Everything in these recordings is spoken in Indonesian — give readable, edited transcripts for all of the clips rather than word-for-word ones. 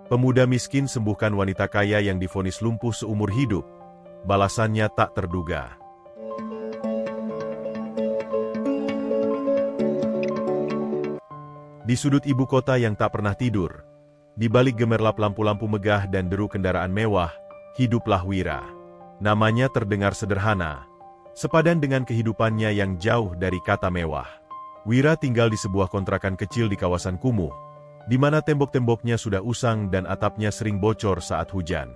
Pemuda miskin sembuhkan wanita kaya yang divonis lumpuh seumur hidup. Balasannya tak terduga. Di sudut ibu kota yang tak pernah tidur, di balik gemerlap lampu-lampu megah dan deru kendaraan mewah, hiduplah Wira. Namanya terdengar sederhana, sepadan dengan kehidupannya yang jauh dari kata mewah. Wira tinggal di sebuah kontrakan kecil di kawasan kumuh, di mana tembok-temboknya sudah usang dan atapnya sering bocor saat hujan.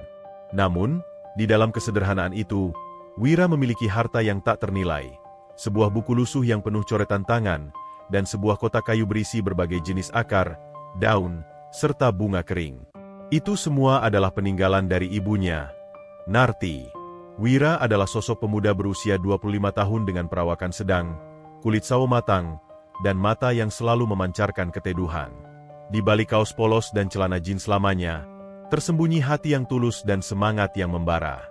Namun, di dalam kesederhanaan itu, Wira memiliki harta yang tak ternilai, sebuah buku lusuh yang penuh coretan tangan, dan sebuah kotak kayu berisi berbagai jenis akar, daun, serta bunga kering. Itu semua adalah peninggalan dari ibunya, Narti. Wira adalah sosok pemuda berusia 25 tahun dengan perawakan sedang, kulit sawo matang, dan mata yang selalu memancarkan keteduhan. Di balik kaos polos dan celana jeans lamanya, tersembunyi hati yang tulus dan semangat yang membara.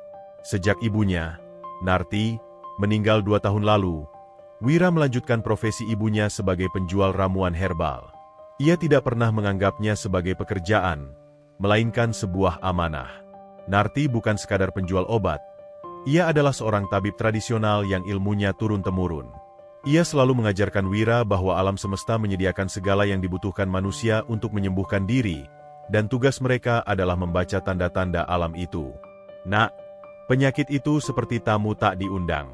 Sejak ibunya, Narti, meninggal 2 tahun lalu, Wira melanjutkan profesi ibunya sebagai penjual ramuan herbal. Ia tidak pernah menganggapnya sebagai pekerjaan, melainkan sebuah amanah. Narti bukan sekadar penjual obat. Ia adalah seorang tabib tradisional yang ilmunya turun-temurun. Ia selalu mengajarkan Wira bahwa alam semesta menyediakan segala yang dibutuhkan manusia untuk menyembuhkan diri, dan tugas mereka adalah membaca tanda-tanda alam itu. Nak, penyakit itu seperti tamu tak diundang.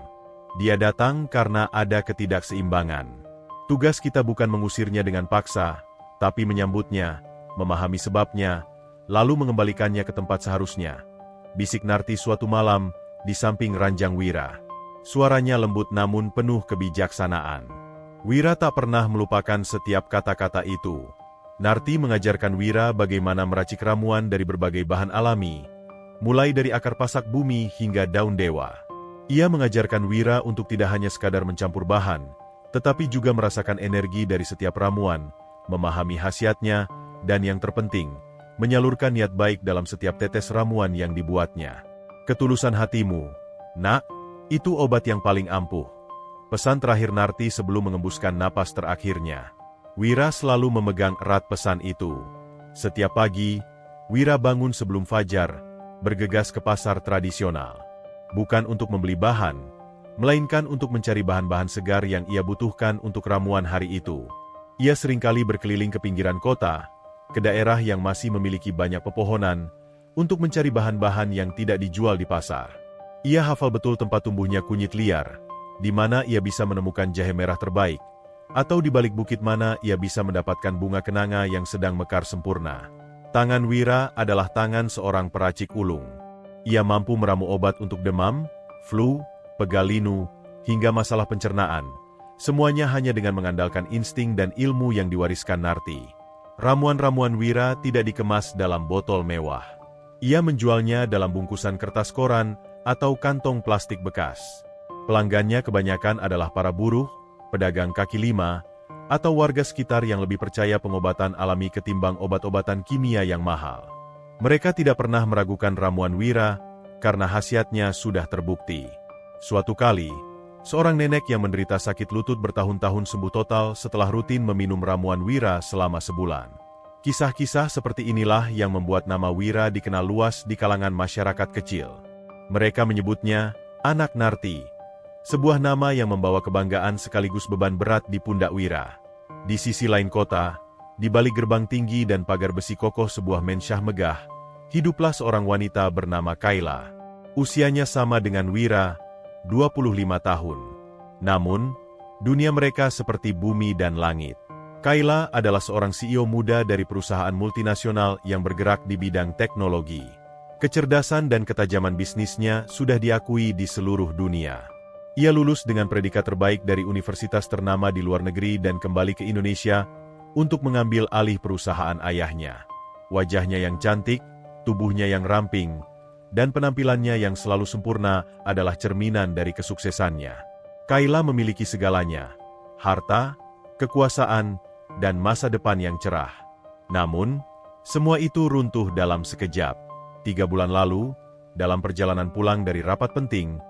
Dia datang karena ada ketidakseimbangan. Tugas kita bukan mengusirnya dengan paksa, tapi menyambutnya, memahami sebabnya, lalu mengembalikannya ke tempat seharusnya. Bisik Narti suatu malam, di samping ranjang Wira. Suaranya lembut namun penuh kebijaksanaan. Wira tak pernah melupakan setiap kata-kata itu. Narti mengajarkan Wira bagaimana meracik ramuan dari berbagai bahan alami, mulai dari akar pasak bumi hingga daun dewa. Ia mengajarkan Wira untuk tidak hanya sekadar mencampur bahan, tetapi juga merasakan energi dari setiap ramuan, memahami khasiatnya, dan yang terpenting, menyalurkan niat baik dalam setiap tetes ramuan yang dibuatnya. Ketulusan hatimu, nak, itu obat yang paling ampuh. Pesan terakhir Narti sebelum mengembuskan napas terakhirnya. Wira selalu memegang erat pesan itu. Setiap pagi, Wira bangun sebelum fajar, bergegas ke pasar tradisional. Bukan untuk membeli bahan, melainkan untuk mencari bahan-bahan segar yang ia butuhkan untuk ramuan hari itu. Ia seringkali berkeliling ke pinggiran kota, ke daerah yang masih memiliki banyak pepohonan, untuk mencari bahan-bahan yang tidak dijual di pasar. Ia hafal betul tempat tumbuhnya kunyit liar, di mana ia bisa menemukan jahe merah terbaik, atau di balik bukit mana ia bisa mendapatkan bunga kenanga yang sedang mekar sempurna. Tangan Wira adalah tangan seorang peracik ulung. Ia mampu meramu obat untuk demam, flu, pegal linu, hingga masalah pencernaan. Semuanya hanya dengan mengandalkan insting dan ilmu yang diwariskan Narti. Ramuan-ramuan Wira tidak dikemas dalam botol mewah. Ia menjualnya dalam bungkusan kertas koran atau kantong plastik bekas. Pelanggannya kebanyakan adalah para buruh, pedagang kaki lima, atau warga sekitar yang lebih percaya pengobatan alami ketimbang obat-obatan kimia yang mahal. Mereka tidak pernah meragukan ramuan Wira, karena khasiatnya sudah terbukti. Suatu kali, seorang nenek yang menderita sakit lutut bertahun-tahun sembuh total setelah rutin meminum ramuan Wira selama sebulan. Kisah-kisah seperti inilah yang membuat nama Wira dikenal luas di kalangan masyarakat kecil. Mereka menyebutnya, Anak Narti. Sebuah nama yang membawa kebanggaan sekaligus beban berat di pundak Wira. Di sisi lain kota, di balik gerbang tinggi dan pagar besi kokoh sebuah mensyah megah, hiduplah seorang wanita bernama Kayla. Usianya sama dengan Wira, 25 tahun. Namun, dunia mereka seperti bumi dan langit. Kayla adalah seorang CEO muda dari perusahaan multinasional yang bergerak di bidang teknologi. Kecerdasan dan ketajaman bisnisnya sudah diakui di seluruh dunia. Ia lulus dengan predikat terbaik dari universitas ternama di luar negeri dan kembali ke Indonesia untuk mengambil alih perusahaan ayahnya. Wajahnya yang cantik, tubuhnya yang ramping, dan penampilannya yang selalu sempurna adalah cerminan dari kesuksesannya. Kayla memiliki segalanya, harta, kekuasaan, dan masa depan yang cerah. Namun, semua itu runtuh dalam sekejap. 3 bulan lalu, dalam perjalanan pulang dari rapat penting,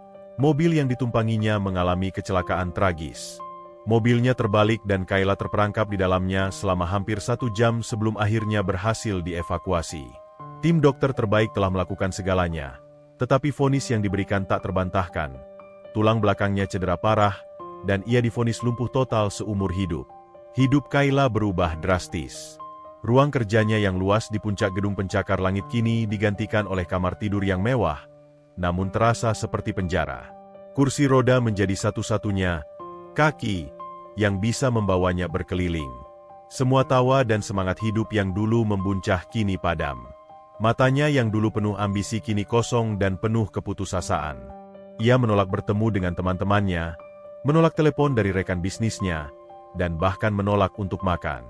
mobil yang ditumpanginya mengalami kecelakaan tragis. Mobilnya terbalik dan Kayla terperangkap di dalamnya selama hampir 1 jam sebelum akhirnya berhasil dievakuasi. Tim dokter terbaik telah melakukan segalanya, tetapi vonis yang diberikan tak terbantahkan. Tulang belakangnya cedera parah, dan ia divonis lumpuh total seumur hidup. Hidup Kayla berubah drastis. Ruang kerjanya yang luas di puncak gedung pencakar langit kini digantikan oleh kamar tidur yang mewah, namun terasa seperti penjara. Kursi roda menjadi satu-satunya kaki yang bisa membawanya berkeliling. Semua tawa dan semangat hidup yang dulu membuncah kini padam. Matanya yang dulu penuh ambisi kini kosong dan penuh keputusasaan. Ia menolak bertemu dengan teman-temannya, menolak telepon dari rekan bisnisnya, dan bahkan menolak untuk makan.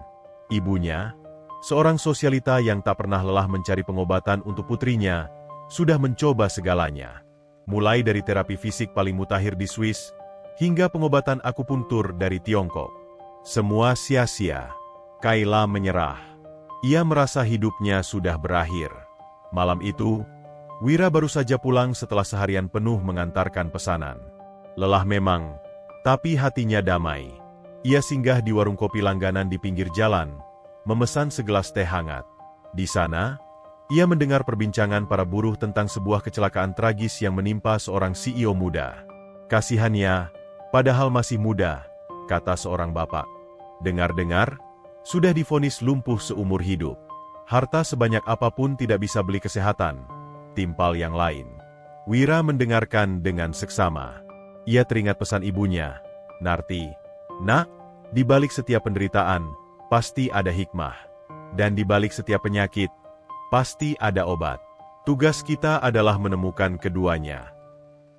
Ibunya, seorang sosialita yang tak pernah lelah mencari pengobatan untuk putrinya, sudah mencoba segalanya. Mulai dari terapi fisik paling mutakhir di Swiss, hingga pengobatan akupunktur dari Tiongkok. Semua sia-sia. Kayla menyerah. Ia merasa hidupnya sudah berakhir. Malam itu, Wira baru saja pulang setelah seharian penuh mengantarkan pesanan. Lelah memang, tapi hatinya damai. Ia singgah di warung kopi langganan di pinggir jalan, memesan segelas teh hangat. Di sana, ia mendengar perbincangan para buruh tentang sebuah kecelakaan tragis yang menimpa seorang CEO muda. Kasihannya, padahal masih muda, kata seorang bapak. Dengar-dengar, sudah divonis lumpuh seumur hidup. Harta sebanyak apapun tidak bisa beli kesehatan. Timpal yang lain. Wira mendengarkan dengan seksama. Ia teringat pesan ibunya, Narti, "Nak, di balik setiap penderitaan, pasti ada hikmah. Dan di balik setiap penyakit, pasti ada obat. Tugas kita adalah menemukan keduanya."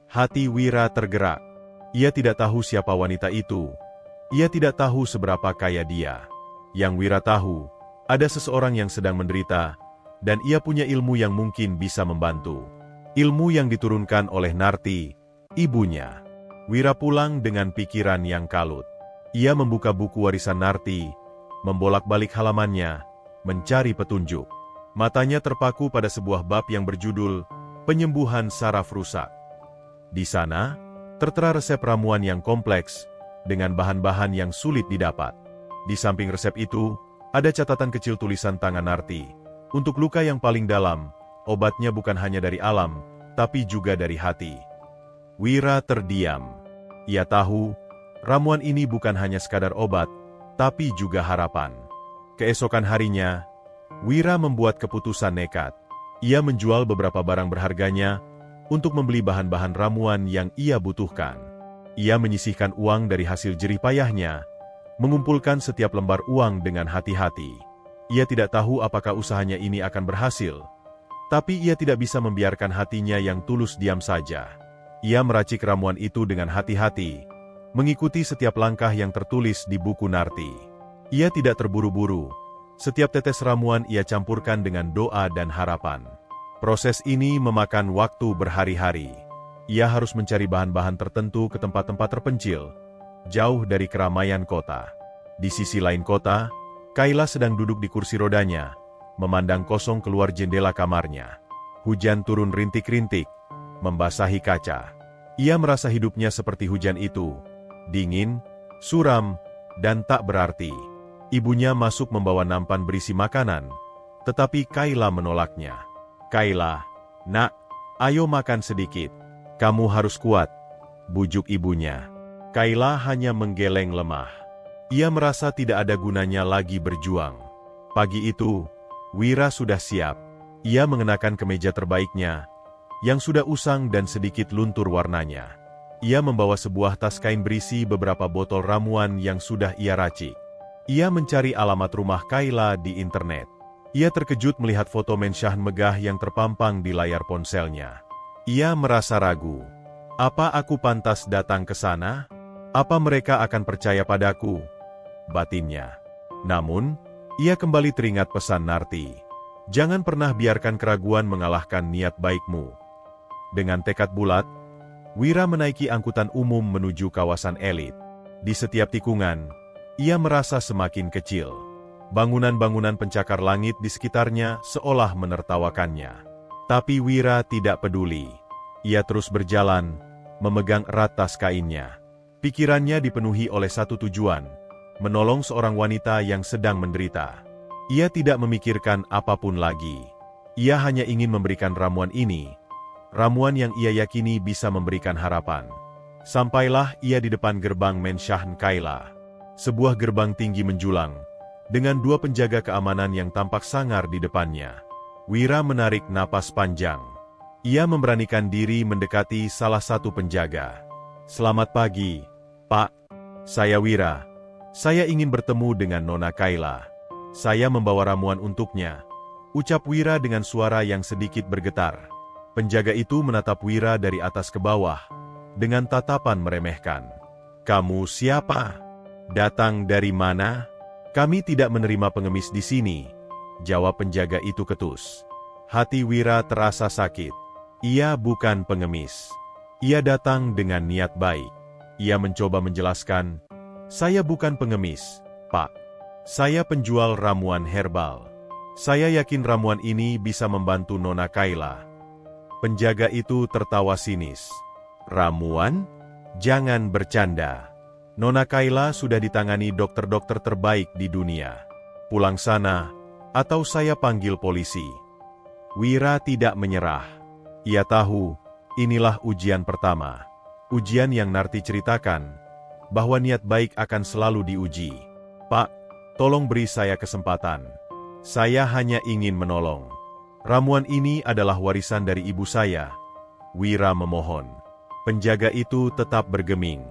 Hati Wira tergerak. Ia tidak tahu siapa wanita itu. Ia tidak tahu seberapa kaya dia. Yang Wira tahu, ada seseorang yang sedang menderita, dan ia punya ilmu yang mungkin bisa membantu. Ilmu yang diturunkan oleh Narti, ibunya. Wira pulang dengan pikiran yang kalut. Ia membuka buku warisan Narti, membolak-balik halamannya, mencari petunjuk. Matanya terpaku pada sebuah bab yang berjudul Penyembuhan Saraf Rusak. Di sana, tertera resep ramuan yang kompleks, dengan bahan-bahan yang sulit didapat. Di samping resep itu, ada catatan kecil tulisan tangan Narti. Untuk luka yang paling dalam, obatnya bukan hanya dari alam, tapi juga dari hati. Wira terdiam. Ia tahu, ramuan ini bukan hanya sekadar obat, tapi juga harapan. Keesokan harinya, Wira membuat keputusan nekat. Ia menjual beberapa barang berharganya untuk membeli bahan-bahan ramuan yang ia butuhkan. Ia menyisihkan uang dari hasil jerih payahnya, mengumpulkan setiap lembar uang dengan hati-hati. Ia tidak tahu apakah usahanya ini akan berhasil, tapi ia tidak bisa membiarkan hatinya yang tulus diam saja. Ia meracik ramuan itu dengan hati-hati, mengikuti setiap langkah yang tertulis di buku Narti. Ia tidak terburu-buru. Setiap tetes ramuan ia campurkan dengan doa dan harapan. Proses ini memakan waktu berhari-hari. Ia harus mencari bahan-bahan tertentu ke tempat-tempat terpencil, jauh dari keramaian kota. Di sisi lain kota, Kayla sedang duduk di kursi rodanya, memandang kosong keluar jendela kamarnya. Hujan turun rintik-rintik, membasahi kaca. Ia merasa hidupnya seperti hujan itu, dingin, suram, dan tak berarti. Ibunya masuk membawa nampan berisi makanan, tetapi Kayla menolaknya. "Kayla, nak, ayo makan sedikit. Kamu harus kuat," bujuk ibunya. Kayla hanya menggeleng lemah. Ia merasa tidak ada gunanya lagi berjuang. Pagi itu, Wira sudah siap. Ia mengenakan kemeja terbaiknya, yang sudah usang dan sedikit luntur warnanya. Ia membawa sebuah tas kain berisi beberapa botol ramuan yang sudah ia racik. Ia mencari alamat rumah Kayla di internet. Ia terkejut melihat foto mensyahan megah yang terpampang di layar ponselnya. Ia merasa ragu. Apa aku pantas datang ke sana? Apa mereka akan percaya padaku? Batinnya. Namun, ia kembali teringat pesan Narti. Jangan pernah biarkan keraguan mengalahkan niat baikmu. Dengan tekad bulat, Wira menaiki angkutan umum menuju kawasan elit. Di setiap tikungan, ia merasa semakin kecil. Bangunan-bangunan pencakar langit di sekitarnya seolah menertawakannya. Tapi Wira tidak peduli. Ia terus berjalan, memegang erat tas kainnya. Pikirannya dipenuhi oleh satu tujuan, menolong seorang wanita yang sedang menderita. Ia tidak memikirkan apapun lagi. Ia hanya ingin memberikan ramuan ini, ramuan yang ia yakini bisa memberikan harapan. Sampailah ia di depan gerbang Menshahn Kaila. Sebuah gerbang tinggi menjulang, dengan dua penjaga keamanan yang tampak sangar di depannya. Wira menarik napas panjang. Ia memberanikan diri mendekati salah satu penjaga. "Selamat pagi, Pak. Saya Wira. Saya ingin bertemu dengan Nona Kaila. Saya membawa ramuan untuknya," ucap Wira dengan suara yang sedikit bergetar. Penjaga itu menatap Wira dari atas ke bawah, dengan tatapan meremehkan. "Kamu siapa? Datang dari mana?" "Kami tidak menerima pengemis di sini," jawab penjaga itu ketus. Hati Wira terasa sakit. Ia bukan pengemis. Ia datang dengan niat baik. Ia mencoba menjelaskan, "Saya bukan pengemis, Pak. Saya penjual ramuan herbal. Saya yakin ramuan ini bisa membantu Nona Kaila." Penjaga itu tertawa sinis. "Ramuan? Jangan bercanda. Nona Kaila sudah ditangani dokter-dokter terbaik di dunia. Pulang sana, atau saya panggil polisi." Wira tidak menyerah. Ia tahu, inilah ujian pertama. Ujian yang Narti ceritakan, bahwa niat baik akan selalu diuji. "Pak, tolong beri saya kesempatan. Saya hanya ingin menolong. Ramuan ini adalah warisan dari ibu saya," Wira memohon. Penjaga itu tetap bergeming.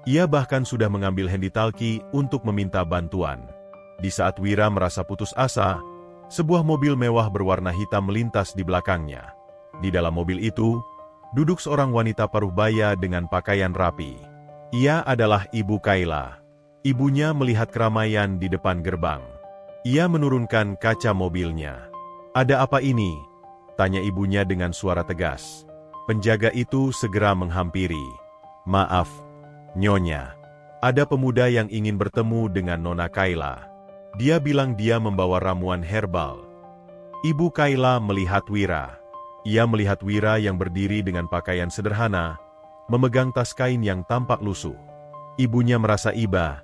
Ia bahkan sudah mengambil handy-talkie untuk meminta bantuan. Di saat Wira merasa putus asa, sebuah mobil mewah berwarna hitam melintas di belakangnya. Di dalam mobil itu, duduk seorang wanita paruh baya dengan pakaian rapi. Ia adalah Ibu Kaila. Ibunya melihat keramaian di depan gerbang. Ia menurunkan kaca mobilnya. "Ada apa ini?" tanya ibunya dengan suara tegas. Penjaga itu segera menghampiri. "Maaf, Nyonya. Ada pemuda yang ingin bertemu dengan Nona Kaila. Dia bilang dia membawa ramuan herbal." Ibu Kaila melihat Wira. Ia melihat Wira yang berdiri dengan pakaian sederhana, memegang tas kain yang tampak lusuh. Ibunya merasa iba,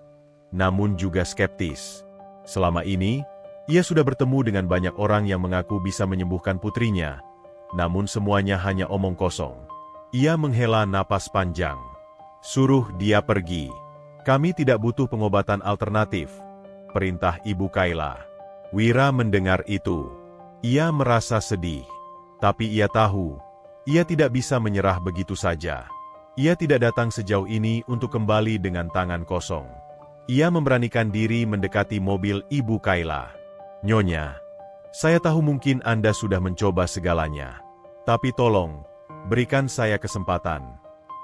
namun juga skeptis. Selama ini, ia sudah bertemu dengan banyak orang yang mengaku bisa menyembuhkan putrinya, namun semuanya hanya omong kosong. Ia menghela napas panjang. "Suruh dia pergi. Kami tidak butuh pengobatan alternatif," perintah Ibu Kaila. Wira mendengar itu. Ia merasa sedih. Tapi ia tahu, ia tidak bisa menyerah begitu saja. Ia tidak datang sejauh ini untuk kembali dengan tangan kosong. Ia memberanikan diri mendekati mobil Ibu Kaila. "Nyonya, saya tahu mungkin Anda sudah mencoba segalanya. Tapi tolong, berikan saya kesempatan.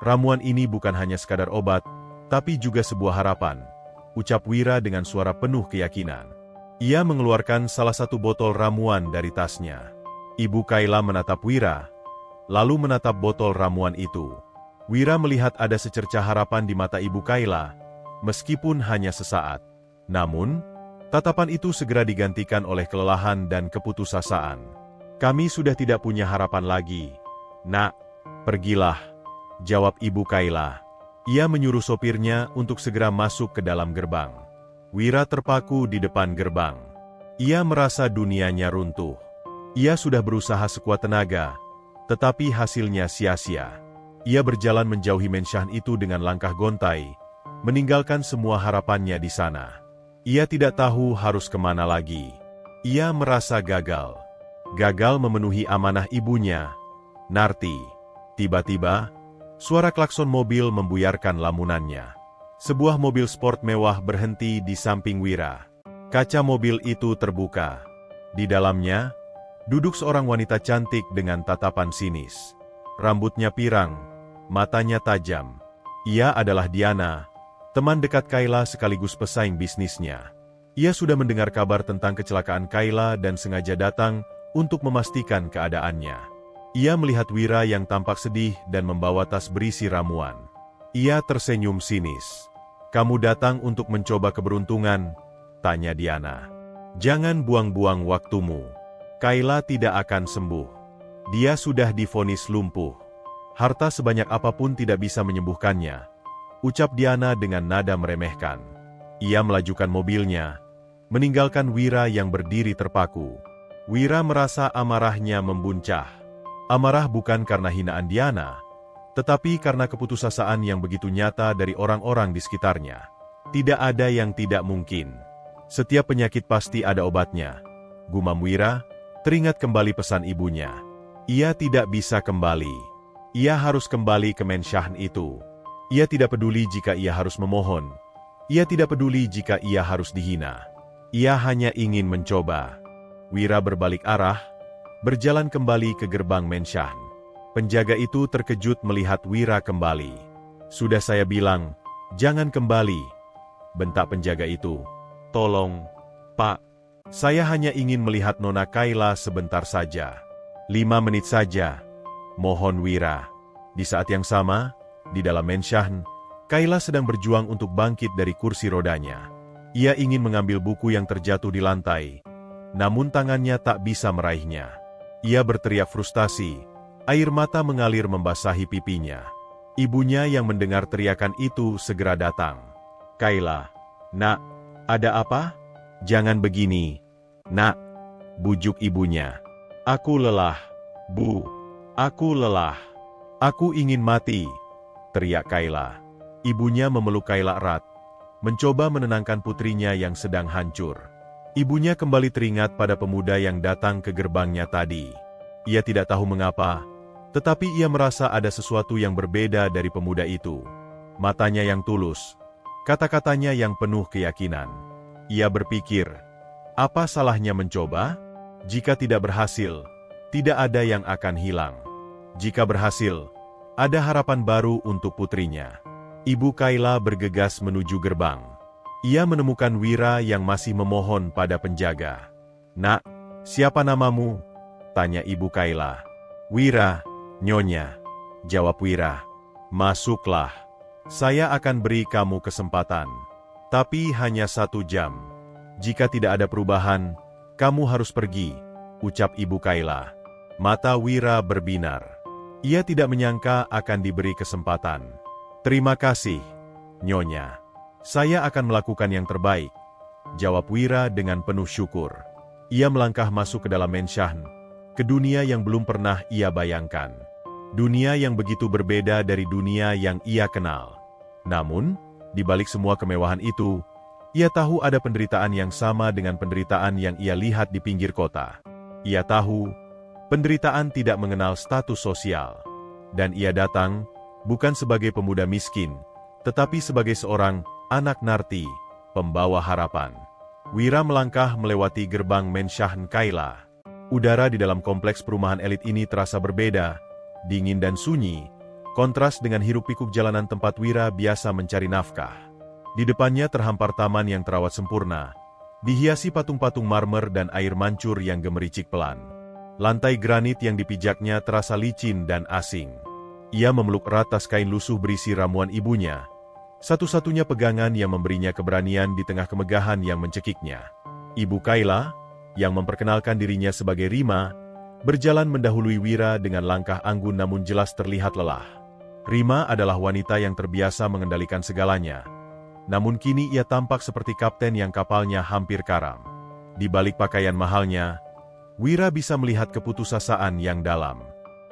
Ramuan ini bukan hanya sekadar obat, tapi juga sebuah harapan," ucap Wira dengan suara penuh keyakinan. Ia mengeluarkan salah satu botol ramuan dari tasnya. Ibu Kaila menatap Wira, lalu menatap botol ramuan itu. Wira melihat ada secercah harapan di mata Ibu Kaila, meskipun hanya sesaat. Namun, tatapan itu segera digantikan oleh kelelahan dan keputusasaan. "Kami sudah tidak punya harapan lagi. Nak, pergilah," jawab Ibu Kaila. Ia menyuruh sopirnya untuk segera masuk ke dalam gerbang. Wira terpaku di depan gerbang. Ia merasa dunianya runtuh. Ia sudah berusaha sekuat tenaga, tetapi hasilnya sia-sia. Ia berjalan menjauhi Menshahn itu dengan langkah gontai, meninggalkan semua harapannya di sana. Ia tidak tahu harus kemana lagi. Ia merasa gagal. Gagal memenuhi amanah ibunya, Narti. Tiba-tiba, suara klakson mobil membuyarkan lamunannya. Sebuah mobil sport mewah berhenti di samping Wira. Kaca mobil itu terbuka. Di dalamnya, duduk seorang wanita cantik dengan tatapan sinis. Rambutnya pirang, matanya tajam. Ia adalah Diana, teman dekat Kaila sekaligus pesaing bisnisnya. Ia sudah mendengar kabar tentang kecelakaan Kaila dan sengaja datang untuk memastikan keadaannya. Ia melihat Wira yang tampak sedih dan membawa tas berisi ramuan. Ia tersenyum sinis. "Kamu datang untuk mencoba keberuntungan?" tanya Diana. "Jangan buang-buang waktumu. Kaila tidak akan sembuh. Dia sudah divonis lumpuh. Harta sebanyak apapun tidak bisa menyembuhkannya," ucap Diana dengan nada meremehkan. Ia melajukan mobilnya, meninggalkan Wira yang berdiri terpaku. Wira merasa amarahnya membuncah. Amarah bukan karena hinaan Diana, tetapi karena keputusasaan yang begitu nyata dari orang-orang di sekitarnya. Tidak ada yang tidak mungkin. Setiap penyakit pasti ada obatnya. Gumam Wira, teringat kembali pesan ibunya. Ia tidak bisa kembali. Ia harus kembali ke Mensyahn itu. Ia tidak peduli jika ia harus memohon. Ia tidak peduli jika ia harus dihina. Ia hanya ingin mencoba. Wira berbalik arah, berjalan kembali ke gerbang Mensyahn. Penjaga itu terkejut melihat Wira kembali. "Sudah saya bilang, jangan kembali," bentak penjaga itu. "Tolong, Pak. Saya hanya ingin melihat Nona Kayla sebentar saja. 5 menit saja. Mohon Wira." Di saat yang sama, di dalam Mensyahn, Kayla sedang berjuang untuk bangkit dari kursi rodanya. Ia ingin mengambil buku yang terjatuh di lantai, namun tangannya tak bisa meraihnya. Ia berteriak frustasi. Air mata mengalir membasahi pipinya. Ibunya yang mendengar teriakan itu segera datang. "Kayla, Nak, ada apa?" "Jangan begini, Nak," bujuk ibunya. "Aku lelah, Bu. Aku lelah. Aku ingin mati," teriak Kayla. Ibunya memeluk Kayla erat, mencoba menenangkan putrinya yang sedang hancur. Ibunya kembali teringat pada pemuda yang datang ke gerbangnya tadi. Ia tidak tahu mengapa, tetapi ia merasa ada sesuatu yang berbeda dari pemuda itu. Matanya yang tulus, kata-katanya yang penuh keyakinan. Ia berpikir, apa salahnya mencoba? Jika tidak berhasil, tidak ada yang akan hilang. Jika berhasil, ada harapan baru untuk putrinya. Ibu Kayla bergegas menuju gerbang. Ia menemukan Wira yang masih memohon pada penjaga. "Nak, siapa namamu?" tanya Ibu Kayla. "Wira, Nyonya," jawab Wira. "Masuklah. Saya akan beri kamu kesempatan. Tapi hanya 1 jam. Jika tidak ada perubahan, kamu harus pergi," ucap Ibu Kayla. Mata Wira berbinar. Ia tidak menyangka akan diberi kesempatan. "Terima kasih, Nyonya. Saya akan melakukan yang terbaik," jawab Wira dengan penuh syukur. Ia melangkah masuk ke dalam Mensyahn, ke dunia yang belum pernah ia bayangkan. Dunia yang begitu berbeda dari dunia yang ia kenal. Namun, di balik semua kemewahan itu, ia tahu ada penderitaan yang sama dengan penderitaan yang ia lihat di pinggir kota. Ia tahu, penderitaan tidak mengenal status sosial. Dan ia datang, bukan sebagai pemuda miskin, tetapi sebagai seorang anak narti, pembawa harapan. Wira melangkah melewati gerbang Mensyahn Kayla. Udara di dalam kompleks perumahan elit ini terasa berbeda, dingin dan sunyi, kontras dengan hiruk-pikuk jalanan tempat Wira biasa mencari nafkah. Di depannya terhampar taman yang terawat sempurna, dihiasi patung-patung marmer dan air mancur yang gemericik pelan. Lantai granit yang dipijaknya terasa licin dan asing. Ia memeluk erat tas kain lusuh berisi ramuan ibunya, satu-satunya pegangan yang memberinya keberanian di tengah kemegahan yang mencekiknya. Ibu Kayla, yang memperkenalkan dirinya sebagai Rima, berjalan mendahului Wira dengan langkah anggun namun jelas terlihat lelah. Rima adalah wanita yang terbiasa mengendalikan segalanya. Namun kini ia tampak seperti kapten yang kapalnya hampir karam. Di balik pakaian mahalnya, Wira bisa melihat keputusasaan yang dalam.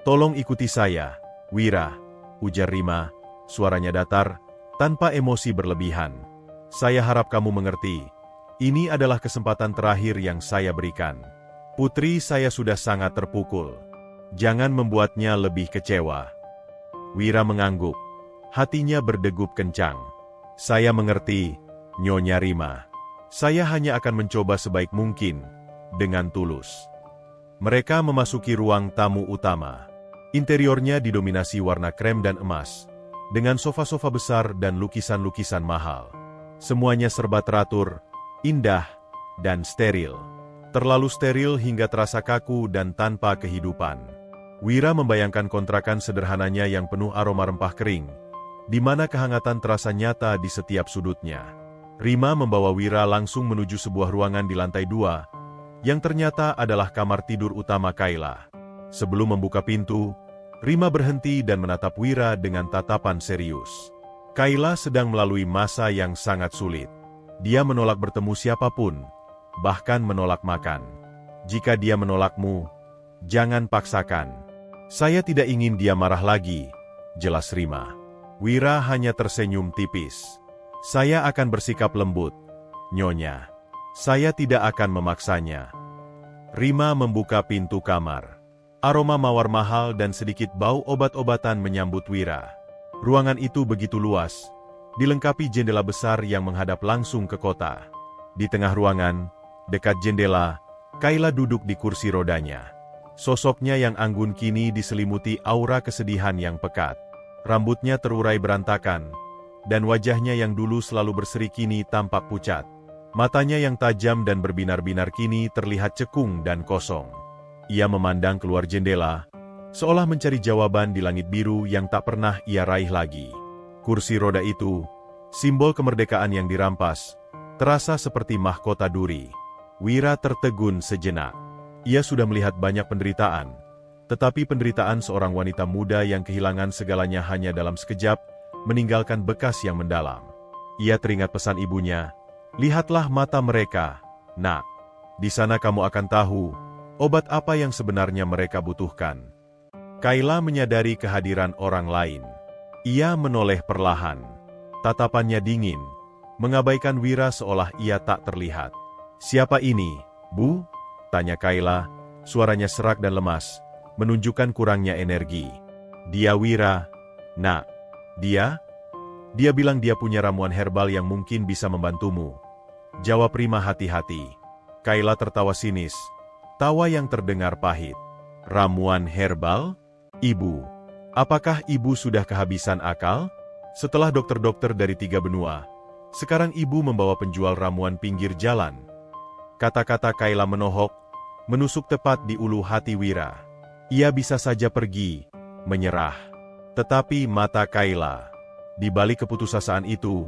"Tolong ikuti saya, Wira," ujar Rima, suaranya datar, tanpa emosi berlebihan. "Saya harap kamu mengerti. Ini adalah kesempatan terakhir yang saya berikan. Putri saya sudah sangat terpukul. Jangan membuatnya lebih kecewa." Wira mengangguk. Hatinya berdegup kencang. "Saya mengerti, Nyonya Rima. Saya hanya akan mencoba sebaik mungkin, dengan tulus." Mereka memasuki ruang tamu utama. Interiornya didominasi warna krem dan emas, dengan sofa-sofa besar dan lukisan-lukisan mahal. Semuanya serba teratur, indah, dan steril. Terlalu steril hingga terasa kaku dan tanpa kehidupan. Wira membayangkan kontrakan sederhananya yang penuh aroma rempah kering, di mana kehangatan terasa nyata di setiap sudutnya. Rima membawa Wira langsung menuju sebuah ruangan di lantai 2, yang ternyata adalah kamar tidur utama Kayla. Sebelum membuka pintu, Rima berhenti dan menatap Wira dengan tatapan serius. Kayla sedang melalui masa yang sangat sulit. Dia menolak bertemu siapapun, bahkan menolak makan. Jika dia menolakmu, jangan paksakan. Saya tidak ingin dia marah lagi, jelas Rima. Wira hanya tersenyum tipis. Saya akan bersikap lembut, Nyonya. Saya tidak akan memaksanya. Rima membuka pintu kamar. Aroma mawar mahal dan sedikit bau obat-obatan menyambut Wira. Ruangan itu begitu luas, dilengkapi jendela besar yang menghadap langsung ke kota. Di tengah ruangan, dekat jendela, Kayla duduk di kursi rodanya. Sosoknya yang anggun kini diselimuti aura kesedihan yang pekat. Rambutnya terurai berantakan, dan wajahnya yang dulu selalu berseri kini tampak pucat. Matanya yang tajam dan berbinar-binar kini terlihat cekung dan kosong. Ia memandang keluar jendela, seolah mencari jawaban di langit biru yang tak pernah ia raih lagi. Kursi roda itu, simbol kemerdekaan yang dirampas, terasa seperti mahkota duri. Wira tertegun sejenak. Ia sudah melihat banyak penderitaan, tetapi penderitaan seorang wanita muda yang kehilangan segalanya hanya dalam sekejap, meninggalkan bekas yang mendalam. Ia teringat pesan ibunya, "Lihatlah mata mereka, Nak. Di sana kamu akan tahu, obat apa yang sebenarnya mereka butuhkan." Kayla menyadari kehadiran orang lain. Ia menoleh perlahan. Tatapannya dingin, mengabaikan Wira seolah ia tak terlihat. "Siapa ini, Bu?" tanya Kayla, suaranya serak dan lemas, menunjukkan kurangnya energi. "Dia Wira, Nak. Dia bilang dia punya ramuan herbal yang mungkin bisa membantumu," jawab Rima hati-hati. Kayla tertawa sinis, tawa yang terdengar pahit. "Ramuan herbal? Ibu, apakah ibu sudah kehabisan akal? Setelah dokter-dokter dari 3 benua, sekarang ibu membawa penjual ramuan pinggir jalan." Kata-kata Kayla menohok, menusuk tepat di ulu hati Wira. Ia bisa saja pergi, menyerah. Tetapi mata Kayla, di balik keputusasaan itu,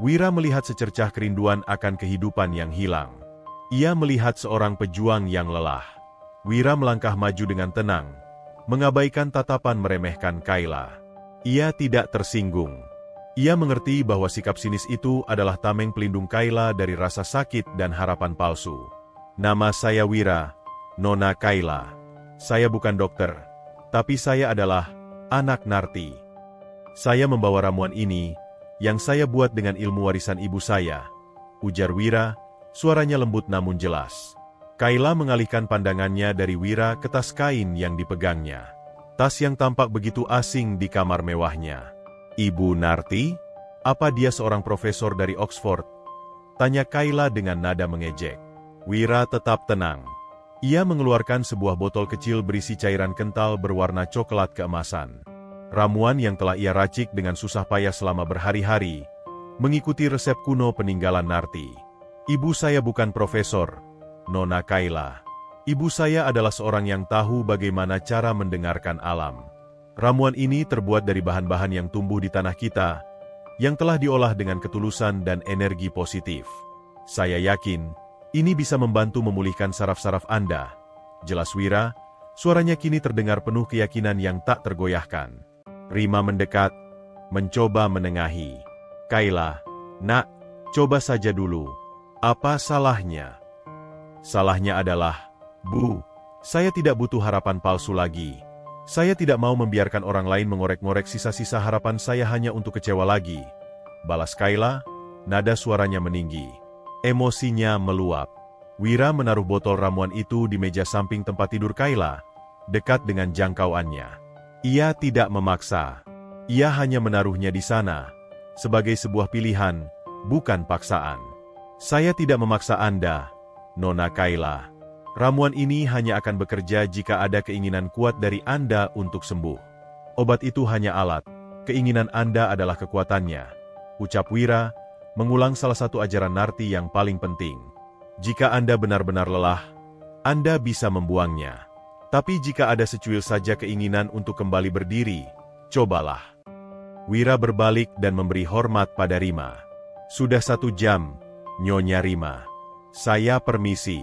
Wira melihat secercah kerinduan akan kehidupan yang hilang. Ia melihat seorang pejuang yang lelah. Wira melangkah maju dengan tenang, mengabaikan tatapan meremehkan Kayla. Ia tidak tersinggung. Ia mengerti bahwa sikap sinis itu adalah tameng pelindung Kayla dari rasa sakit dan harapan palsu. "Nama saya Wira, Nona Kayla. Saya bukan dokter, tapi saya adalah anak Narti. Saya membawa ramuan ini, yang saya buat dengan ilmu warisan ibu saya," ujar Wira, suaranya lembut namun jelas. Kayla mengalihkan pandangannya dari Wira ke tas kain yang dipegangnya. Tas yang tampak begitu asing di kamar mewahnya. "Ibu Narti? Apa dia seorang profesor dari Oxford?" tanya Kayla dengan nada mengejek. Wira tetap tenang. Ia mengeluarkan sebuah botol kecil berisi cairan kental berwarna coklat keemasan. Ramuan yang telah ia racik dengan susah payah selama berhari-hari, mengikuti resep kuno peninggalan Narti. "Ibu saya bukan profesor, Nona Kayla. Ibu saya adalah seorang yang tahu bagaimana cara mendengarkan alam. Ramuan ini terbuat dari bahan-bahan yang tumbuh di tanah kita, yang telah diolah dengan ketulusan dan energi positif. Saya yakin, ini bisa membantu memulihkan saraf-saraf Anda," jelas Wira, suaranya kini terdengar penuh keyakinan yang tak tergoyahkan. Rima mendekat, mencoba menengahi. "Kayla, Nak, coba saja dulu. Apa salahnya?" "Salahnya adalah, Bu, saya tidak butuh harapan palsu lagi. Saya tidak mau membiarkan orang lain mengorek-ngorek sisa-sisa harapan saya hanya untuk kecewa lagi," balas Kayla, nada suaranya meninggi. Emosinya meluap. Wira menaruh botol ramuan itu di meja samping tempat tidur Kayla, dekat dengan jangkauannya. Ia tidak memaksa. Ia hanya menaruhnya di sana, sebagai sebuah pilihan, bukan paksaan. "Saya tidak memaksa Anda, Nona Kayla. Ramuan ini hanya akan bekerja jika ada keinginan kuat dari Anda untuk sembuh. Obat itu hanya alat, keinginan Anda adalah kekuatannya," ucap Wira, mengulang salah satu ajaran Narti yang paling penting. "Jika Anda benar-benar lelah, Anda bisa membuangnya. Tapi jika ada secuil saja keinginan untuk kembali berdiri, cobalah." Wira berbalik dan memberi hormat pada Rima. "Sudah 1 jam, Nyonya Rima. Saya permisi."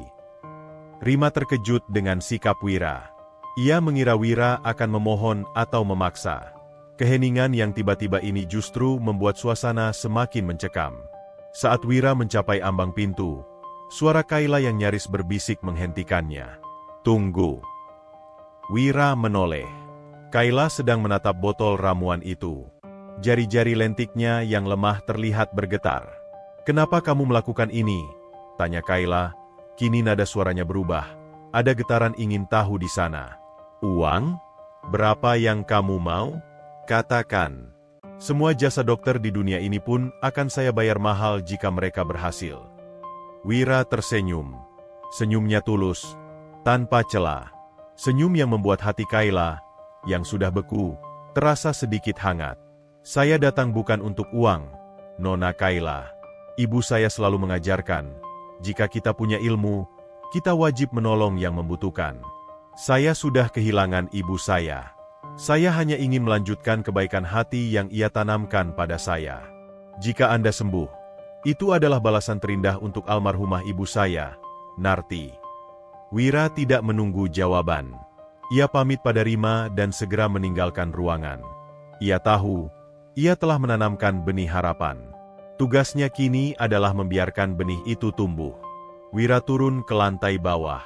Rima terkejut dengan sikap Wira. Ia mengira Wira akan memohon atau memaksa. Keheningan yang tiba-tiba ini justru membuat suasana semakin mencekam. Saat Wira mencapai ambang pintu, Suara Kayla yang nyaris berbisik menghentikannya. Tunggu. Wira menoleh. Kayla sedang menatap botol ramuan itu. Jari-jari lentiknya yang lemah terlihat bergetar. Kenapa kamu melakukan ini? Tanya Kayla. Kini nada suaranya berubah. Ada getaran ingin tahu di sana. Uang? Berapa yang kamu mau? Katakan. Semua jasa dokter di dunia ini pun akan saya bayar mahal jika mereka berhasil. Wira tersenyum. Senyumnya tulus, tanpa celah. Senyum yang membuat hati Kayla, yang sudah beku, terasa sedikit hangat. Saya datang bukan untuk uang, Nona Kayla. Ibu saya selalu mengajarkan, jika kita punya ilmu, kita wajib menolong yang membutuhkan. Saya sudah kehilangan ibu saya. Saya hanya ingin melanjutkan kebaikan hati yang ia tanamkan pada saya. Jika Anda sembuh, itu adalah balasan terindah untuk almarhumah ibu saya, Narti. Wira tidak menunggu jawaban. Ia pamit pada Rima dan segera meninggalkan ruangan. Ia tahu, ia telah menanamkan benih harapan. Tugasnya kini adalah membiarkan benih itu tumbuh. Wira turun ke lantai bawah.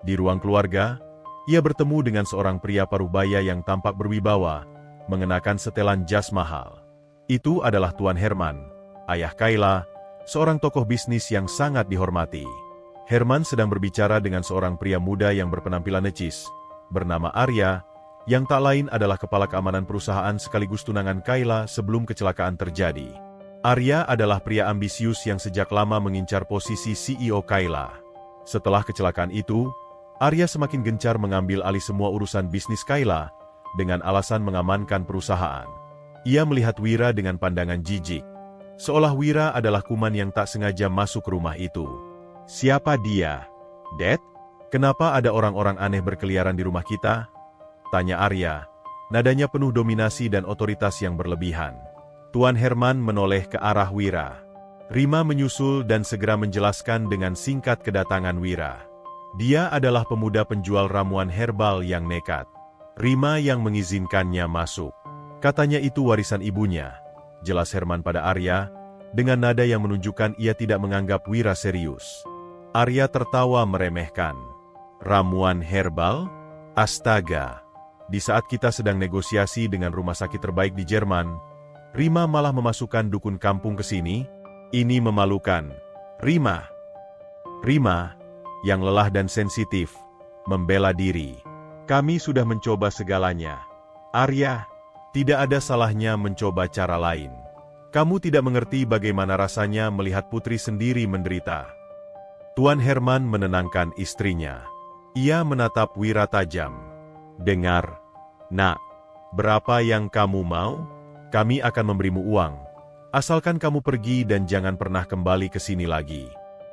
Di ruang keluarga, ia bertemu dengan seorang pria parubaya yang tampak berwibawa, mengenakan setelan jas mahal. Itu adalah Tuan Herman, ayah Kayla, seorang tokoh bisnis yang sangat dihormati. Herman sedang berbicara dengan seorang pria muda yang berpenampilan necis, bernama Arya, yang tak lain adalah kepala keamanan perusahaan sekaligus tunangan Kayla sebelum kecelakaan terjadi. Arya adalah pria ambisius yang sejak lama mengincar posisi CEO Kayla. Setelah kecelakaan itu, Arya semakin gencar mengambil alih semua urusan bisnis Kayla, dengan alasan mengamankan perusahaan. Ia melihat Wira dengan pandangan jijik. Seolah Wira adalah kuman yang tak sengaja masuk ke rumah itu. Siapa dia? Dad? Kenapa ada orang-orang aneh berkeliaran di rumah kita? Tanya Arya. Nadanya penuh dominasi dan otoritas yang berlebihan. Tuan Herman menoleh ke arah Wira. Rima menyusul dan segera menjelaskan dengan singkat kedatangan Wira. Dia adalah pemuda penjual ramuan herbal yang nekat. Rima yang mengizinkannya masuk. Katanya itu warisan ibunya. Jelas Herman pada Arya, dengan nada yang menunjukkan ia tidak menganggap Wira serius. Arya tertawa meremehkan. Ramuan herbal? Astaga! Di saat kita sedang negosiasi dengan rumah sakit terbaik di Jerman, Rima malah memasukkan dukun kampung ke sini? Ini memalukan. Rima, yang lelah dan sensitif, membela diri. Kami sudah mencoba segalanya. Arya, tidak ada salahnya mencoba cara lain. Kamu tidak mengerti bagaimana rasanya melihat putri sendiri menderita. Tuan Herman menenangkan istrinya. Ia menatap Wira tajam. Dengar, nak, berapa yang kamu mau? Kami akan memberimu uang. Asalkan kamu pergi dan jangan pernah kembali ke sini lagi.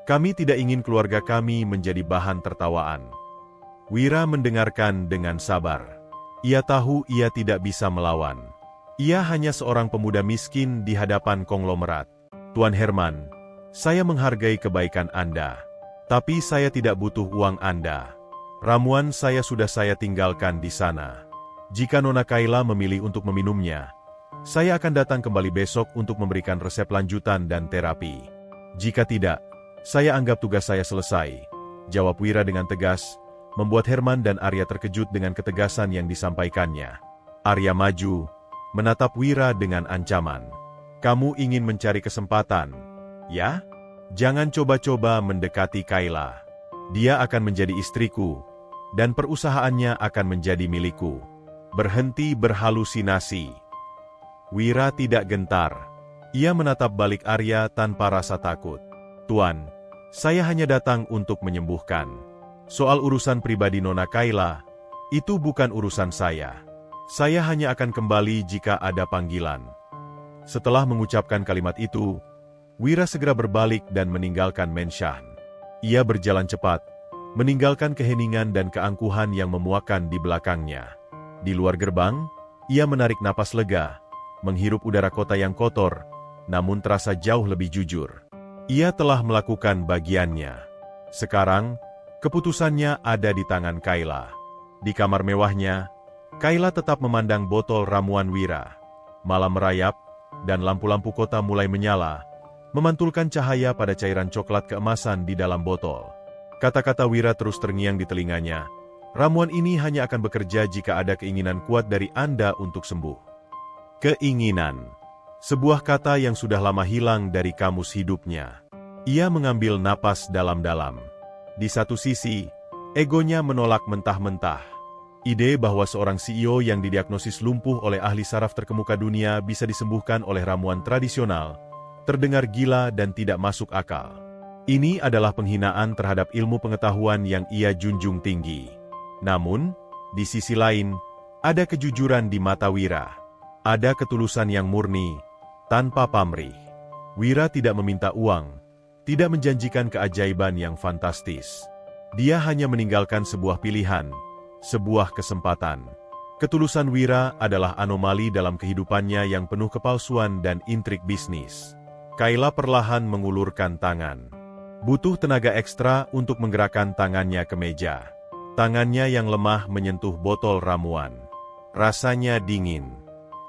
Kami tidak ingin keluarga kami menjadi bahan tertawaan. Wira mendengarkan dengan sabar. Ia tahu ia tidak bisa melawan. Ia hanya seorang pemuda miskin di hadapan konglomerat. Tuan Herman, saya menghargai kebaikan Anda. Tapi saya tidak butuh uang Anda. Ramuan saya sudah saya tinggalkan di sana. Jika Nona Kayla memilih untuk meminumnya, saya akan datang kembali besok untuk memberikan resep lanjutan dan terapi. Jika tidak, saya anggap tugas saya selesai. Jawab Wira dengan tegas, membuat Herman dan Arya terkejut dengan ketegasan yang disampaikannya. Arya maju, menatap Wira dengan ancaman. Kamu ingin mencari kesempatan, ya? Jangan coba-coba mendekati Kayla. Dia akan menjadi istriku, dan perusahaannya akan menjadi milikku. Berhenti berhalusinasi. Wira tidak gentar. Ia menatap balik Arya tanpa rasa takut. Tuan, saya hanya datang untuk menyembuhkan. Soal urusan pribadi Nona Kayla, itu bukan urusan saya. Saya hanya akan kembali jika ada panggilan. Setelah mengucapkan kalimat itu, Wira segera berbalik dan meninggalkan Menshan. Ia berjalan cepat, meninggalkan keheningan dan keangkuhan yang memuakkan di belakangnya. Di luar gerbang, ia menarik napas lega, menghirup udara kota yang kotor, namun terasa jauh lebih jujur. Ia telah melakukan bagiannya. Sekarang, keputusannya ada di tangan Kayla. Di kamar mewahnya, Kayla tetap memandang botol ramuan Wira. Malam merayap, dan lampu-lampu kota mulai menyala, memantulkan cahaya pada cairan coklat keemasan di dalam botol. Kata-kata Wira terus terngiang di telinganya. Ramuan ini hanya akan bekerja jika ada keinginan kuat dari Anda untuk sembuh. Keinginan. Sebuah kata yang sudah lama hilang dari kamus hidupnya. Ia mengambil napas dalam-dalam. Di satu sisi, egonya menolak mentah-mentah. Ide bahwa seorang CEO yang didiagnosis lumpuh oleh ahli saraf terkemuka dunia bisa disembuhkan oleh ramuan tradisional, terdengar gila dan tidak masuk akal. Ini adalah penghinaan terhadap ilmu pengetahuan yang ia junjung tinggi. Namun, di sisi lain, ada kejujuran di mata Wira. Ada ketulusan yang murni, tanpa pamrih. Wira tidak meminta uang, tidak menjanjikan keajaiban yang fantastis. Dia hanya meninggalkan sebuah pilihan, sebuah kesempatan. Ketulusan Wira adalah anomali dalam kehidupannya yang penuh kepalsuan dan intrik bisnis. Kayla perlahan mengulurkan tangan. Butuh tenaga ekstra untuk menggerakkan tangannya ke meja. Tangannya yang lemah menyentuh botol ramuan. Rasanya dingin.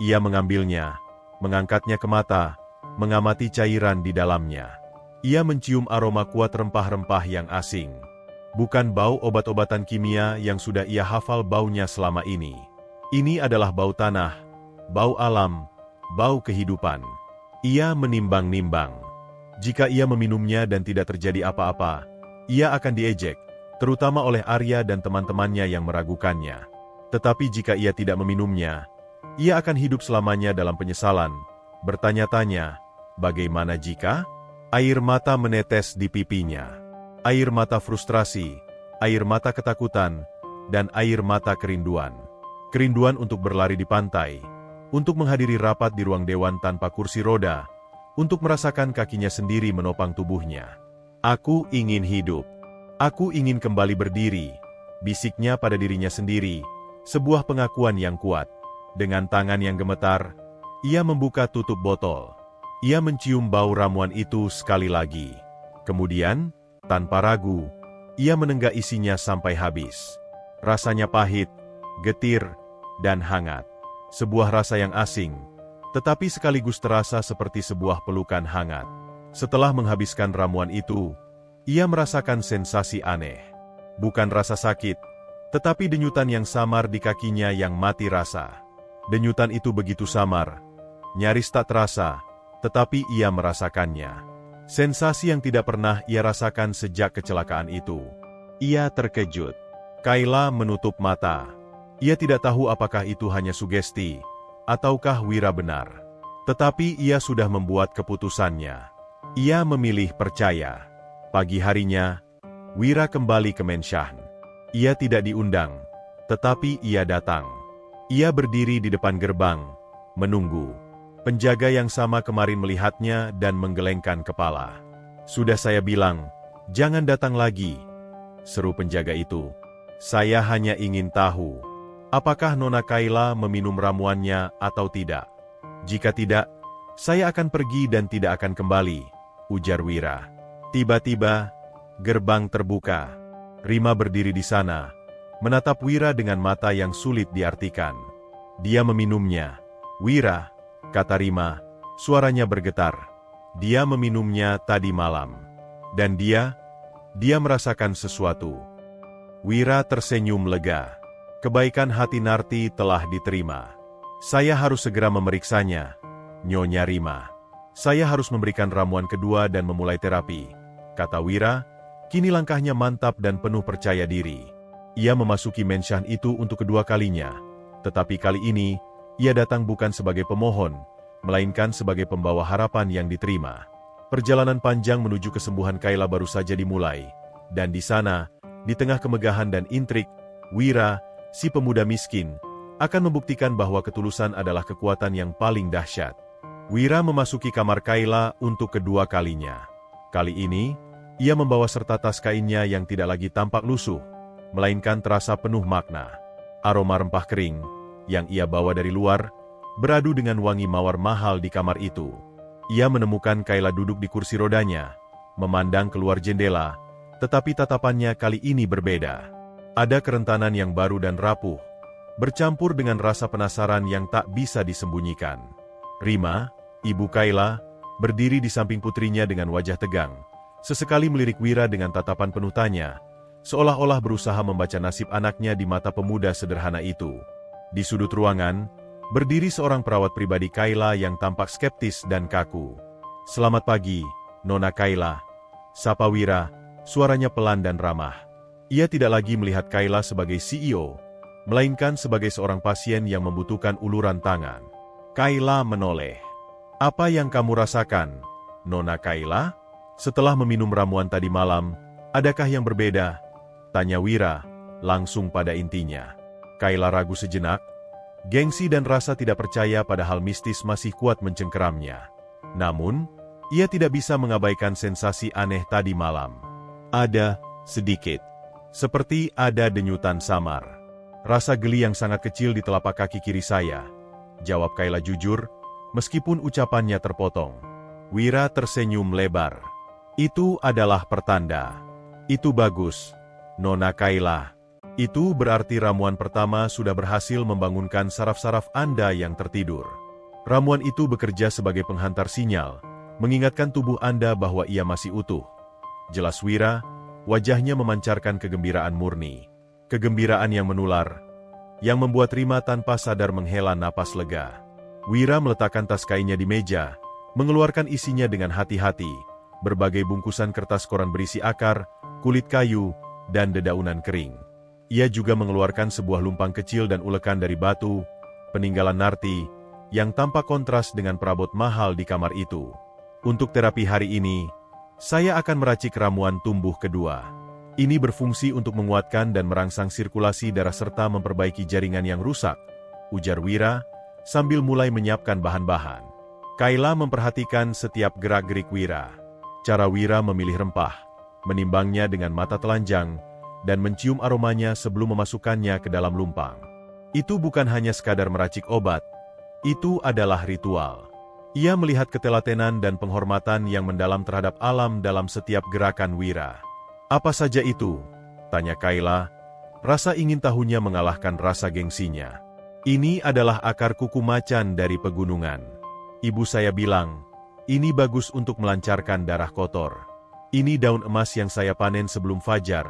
Ia mengambilnya, mengangkatnya ke mata, mengamati cairan di dalamnya. Ia mencium aroma kuat rempah-rempah yang asing. Bukan bau obat-obatan kimia yang sudah ia hafal baunya selama ini. Ini adalah bau tanah, bau alam, bau kehidupan. Ia menimbang-nimbang. Jika ia meminumnya dan tidak terjadi apa-apa, ia akan diejek, terutama oleh Arya dan teman-temannya yang meragukannya. Tetapi jika ia tidak meminumnya, ia akan hidup selamanya dalam penyesalan, bertanya-tanya, bagaimana jika? Air mata menetes di pipinya. Air mata frustrasi, air mata ketakutan, dan air mata kerinduan. Kerinduan untuk berlari di pantai, untuk menghadiri rapat di ruang dewan tanpa kursi roda, untuk merasakan kakinya sendiri menopang tubuhnya. Aku ingin hidup. Aku ingin kembali berdiri, bisiknya pada dirinya sendiri, sebuah pengakuan yang kuat. Dengan tangan yang gemetar, ia membuka tutup botol. Ia mencium bau ramuan itu sekali lagi. Kemudian, tanpa ragu, ia menenggak isinya sampai habis. Rasanya pahit, getir, dan hangat. Sebuah rasa yang asing, tetapi sekaligus terasa seperti sebuah pelukan hangat. Setelah menghabiskan ramuan itu, ia merasakan sensasi aneh. Bukan rasa sakit, tetapi denyutan yang samar di kakinya yang mati rasa. Denyutan itu begitu samar, nyaris tak terasa, tetapi ia merasakannya. Sensasi yang tidak pernah ia rasakan sejak kecelakaan itu. Ia terkejut. Kayla menutup mata. Ia tidak tahu apakah itu hanya sugesti, ataukah Wira benar. Tetapi ia sudah membuat keputusannya. Ia memilih percaya. Pagi harinya, Wira kembali ke Menshahn. Ia tidak diundang, tetapi ia datang. Ia berdiri di depan gerbang, menunggu. Penjaga yang sama kemarin melihatnya dan menggelengkan kepala. Sudah saya bilang, jangan datang lagi, seru penjaga itu. Saya hanya ingin tahu, apakah Nona Kayla meminum ramuannya atau tidak. Jika tidak, saya akan pergi dan tidak akan kembali, ujar Wira. Tiba-tiba, gerbang terbuka. Rima berdiri di sana, menatap Wira dengan mata yang sulit diartikan. Dia meminumnya. Wira, kata Rima, suaranya bergetar. Dia meminumnya tadi malam. Dan dia merasakan sesuatu. Wira tersenyum lega. Kebaikan hati Narti telah diterima. Saya harus segera memeriksanya, Nyonya Rima. Saya harus memberikan ramuan kedua dan memulai terapi, kata Wira. Kini langkahnya mantap dan penuh percaya diri. Ia memasuki Menshahn itu untuk kedua kalinya. Tetapi kali ini, ia datang bukan sebagai pemohon, melainkan sebagai pembawa harapan yang diterima. Perjalanan panjang menuju kesembuhan Kayla baru saja dimulai. Dan di sana, di tengah kemegahan dan intrik, Wira, si pemuda miskin, akan membuktikan bahwa ketulusan adalah kekuatan yang paling dahsyat. Wira memasuki kamar Kayla untuk kedua kalinya. Kali ini, ia membawa serta tas kainnya yang tidak lagi tampak lusuh, melainkan terasa penuh makna. Aroma rempah kering, yang ia bawa dari luar, beradu dengan wangi mawar mahal di kamar itu. Ia menemukan Kayla duduk di kursi rodanya, memandang keluar jendela, tetapi tatapannya kali ini berbeda. Ada kerentanan yang baru dan rapuh, bercampur dengan rasa penasaran yang tak bisa disembunyikan. Rima, ibu Kayla, berdiri di samping putrinya dengan wajah tegang. Sesekali melirik Wira dengan tatapan penuh tanya, seolah-olah berusaha membaca nasib anaknya di mata pemuda sederhana itu. Di sudut ruangan, berdiri seorang perawat pribadi Kayla yang tampak skeptis dan kaku. "Selamat pagi, Nona Kayla," sapa Wira, suaranya pelan dan ramah. Ia tidak lagi melihat Kayla sebagai CEO, melainkan sebagai seorang pasien yang membutuhkan uluran tangan. Kayla menoleh. "Apa yang kamu rasakan, Nona Kayla? Setelah meminum ramuan tadi malam, adakah yang berbeda?" tanya Wira, langsung pada intinya. Kayla ragu sejenak. Gengsi dan rasa tidak percaya pada hal mistis masih kuat mencengkeramnya. Namun, ia tidak bisa mengabaikan sensasi aneh tadi malam. "Ada, sedikit. Seperti ada denyutan samar. Rasa geli yang sangat kecil di telapak kaki kiri saya," jawab Kayla jujur, meskipun ucapannya terpotong. Wira tersenyum lebar. "Itu adalah pertanda. Itu bagus, Nona Kayla. Itu berarti ramuan pertama sudah berhasil membangunkan saraf-saraf Anda yang tertidur. Ramuan itu bekerja sebagai penghantar sinyal, mengingatkan tubuh Anda bahwa ia masih utuh," jelas Wira, wajahnya memancarkan kegembiraan murni. Kegembiraan yang menular, yang membuat Rima tanpa sadar menghela napas lega. Wira meletakkan tas kainnya di meja, mengeluarkan isinya dengan hati-hati, berbagai bungkusan kertas koran berisi akar, kulit kayu, dan dedaunan kering. Ia juga mengeluarkan sebuah lumpang kecil dan ulekan dari batu, peninggalan Narti, yang tampak kontras dengan perabot mahal di kamar itu. "Untuk terapi hari ini, saya akan meracik ramuan tumbuh kedua. Ini berfungsi untuk menguatkan dan merangsang sirkulasi darah serta memperbaiki jaringan yang rusak," ujar Wira, sambil mulai menyiapkan bahan-bahan. Kayla memperhatikan setiap gerak-gerik Wira. Cara Wira memilih rempah, menimbangnya dengan mata telanjang, dan mencium aromanya sebelum memasukkannya ke dalam lumpang. Itu bukan hanya sekadar meracik obat, itu adalah ritual. Ia melihat ketelatenan dan penghormatan yang mendalam terhadap alam dalam setiap gerakan Wira. "Apa saja itu?" tanya Kayla, rasa ingin tahunya mengalahkan rasa gengsinya. "Ini adalah akar kuku macan dari pegunungan. Ibu saya bilang, ini bagus untuk melancarkan darah kotor. Ini daun emas yang saya panen sebelum fajar.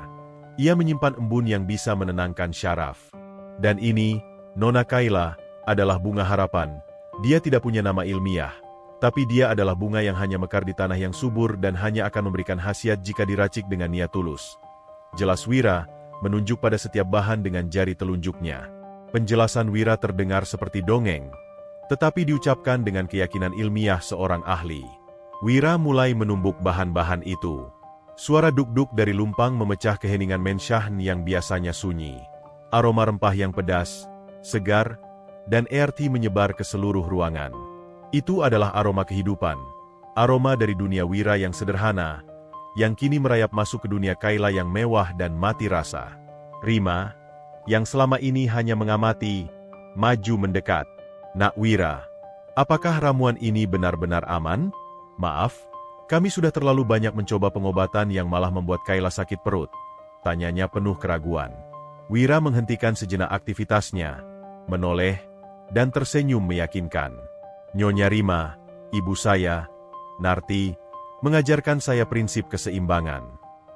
Ia menyimpan embun yang bisa menenangkan syaraf. Dan ini, Nona Kayla, adalah bunga harapan. Dia tidak punya nama ilmiah, tapi dia adalah bunga yang hanya mekar di tanah yang subur dan hanya akan memberikan khasiat jika diracik dengan niat tulus," jelas Wira, menunjuk pada setiap bahan dengan jari telunjuknya. Penjelasan Wira terdengar seperti dongeng, tetapi diucapkan dengan keyakinan ilmiah seorang ahli. Wira mulai menumbuk bahan-bahan itu. Suara duk-duk dari lumpang memecah keheningan mensyahn yang biasanya sunyi. Aroma rempah yang pedas, segar, dan erti menyebar ke seluruh ruangan. Itu adalah aroma kehidupan, aroma dari dunia Wira yang sederhana, yang kini merayap masuk ke dunia Kayla yang mewah dan mati rasa. Rima, yang selama ini hanya mengamati, maju mendekat. "Nak Wira, apakah ramuan ini benar-benar aman? Maaf, kami sudah terlalu banyak mencoba pengobatan yang malah membuat Kayla sakit perut," tanyanya penuh keraguan. Wira menghentikan sejenak aktivitasnya, menoleh, dan tersenyum meyakinkan. "Nyonya Rima, ibu saya, Narti, mengajarkan saya prinsip keseimbangan.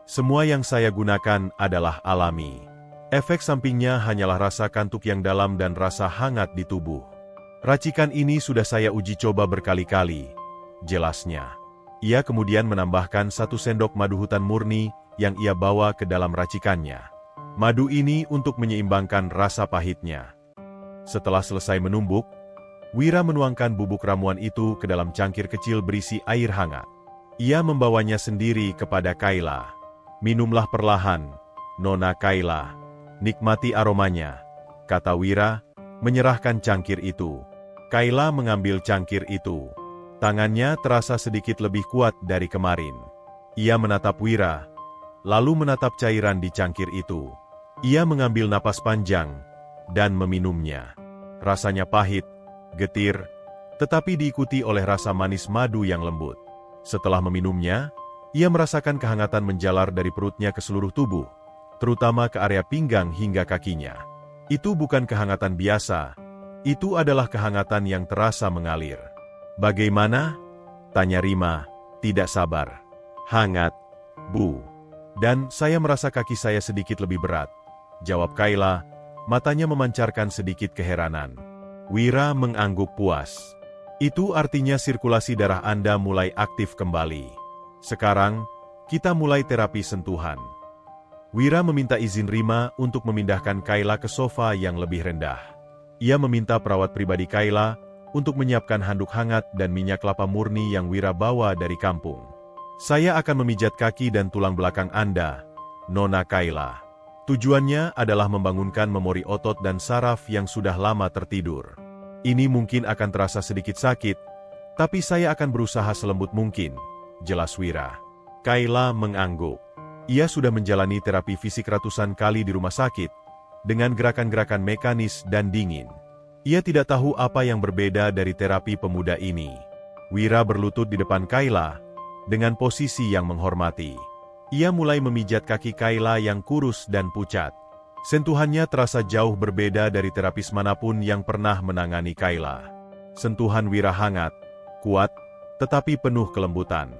Semua yang saya gunakan adalah alami. Efek sampingnya hanyalah rasa kantuk yang dalam dan rasa hangat di tubuh. Racikan ini sudah saya uji coba berkali-kali," jelasnya. Ia kemudian menambahkan 1 sendok madu hutan murni yang ia bawa ke dalam racikannya. Madu ini untuk menyeimbangkan rasa pahitnya. Setelah selesai menumbuk, Wira menuangkan bubuk ramuan itu ke dalam cangkir kecil berisi air hangat. Ia membawanya sendiri kepada Kayla. "Minumlah perlahan, Nona Kayla. Nikmati aromanya," kata Wira, menyerahkan cangkir itu. Kayla mengambil cangkir itu. Tangannya terasa sedikit lebih kuat dari kemarin. Ia menatap Wira, lalu menatap cairan di cangkir itu. Ia mengambil napas panjang, dan meminumnya. Rasanya pahit, getir, tetapi diikuti oleh rasa manis madu yang lembut. Setelah meminumnya, ia merasakan kehangatan menjalar dari perutnya ke seluruh tubuh, terutama ke area pinggang hingga kakinya. Itu bukan kehangatan biasa, itu adalah kehangatan yang terasa mengalir. "Bagaimana?" Tanya Rima, tidak sabar. Hangat, Bu. Dan saya merasa kaki saya sedikit lebih berat. Jawab Kayla, matanya memancarkan sedikit keheranan. Wira mengangguk puas. Itu artinya sirkulasi darah Anda mulai aktif kembali. Sekarang, kita mulai terapi sentuhan. Wira meminta izin Rima untuk memindahkan Kayla ke sofa yang lebih rendah. Ia meminta perawat pribadi Kayla untuk menyiapkan handuk hangat dan minyak kelapa murni yang Wira bawa dari kampung. Saya akan memijat kaki dan tulang belakang Anda, Nona Kayla. Tujuannya adalah membangunkan memori otot dan saraf yang sudah lama tertidur. Ini mungkin akan terasa sedikit sakit, tapi saya akan berusaha selembut mungkin, jelas Wira. Kayla mengangguk. Ia sudah menjalani terapi fisik ratusan kali di rumah sakit, dengan gerakan-gerakan mekanis dan dingin. Ia tidak tahu apa yang berbeda dari terapi pemuda ini. Wira berlutut di depan Kayla, dengan posisi yang menghormati. Ia mulai memijat kaki Kayla yang kurus dan pucat. Sentuhannya terasa jauh berbeda dari terapis manapun yang pernah menangani Kayla. Sentuhan Wira hangat, kuat, tetapi penuh kelembutan.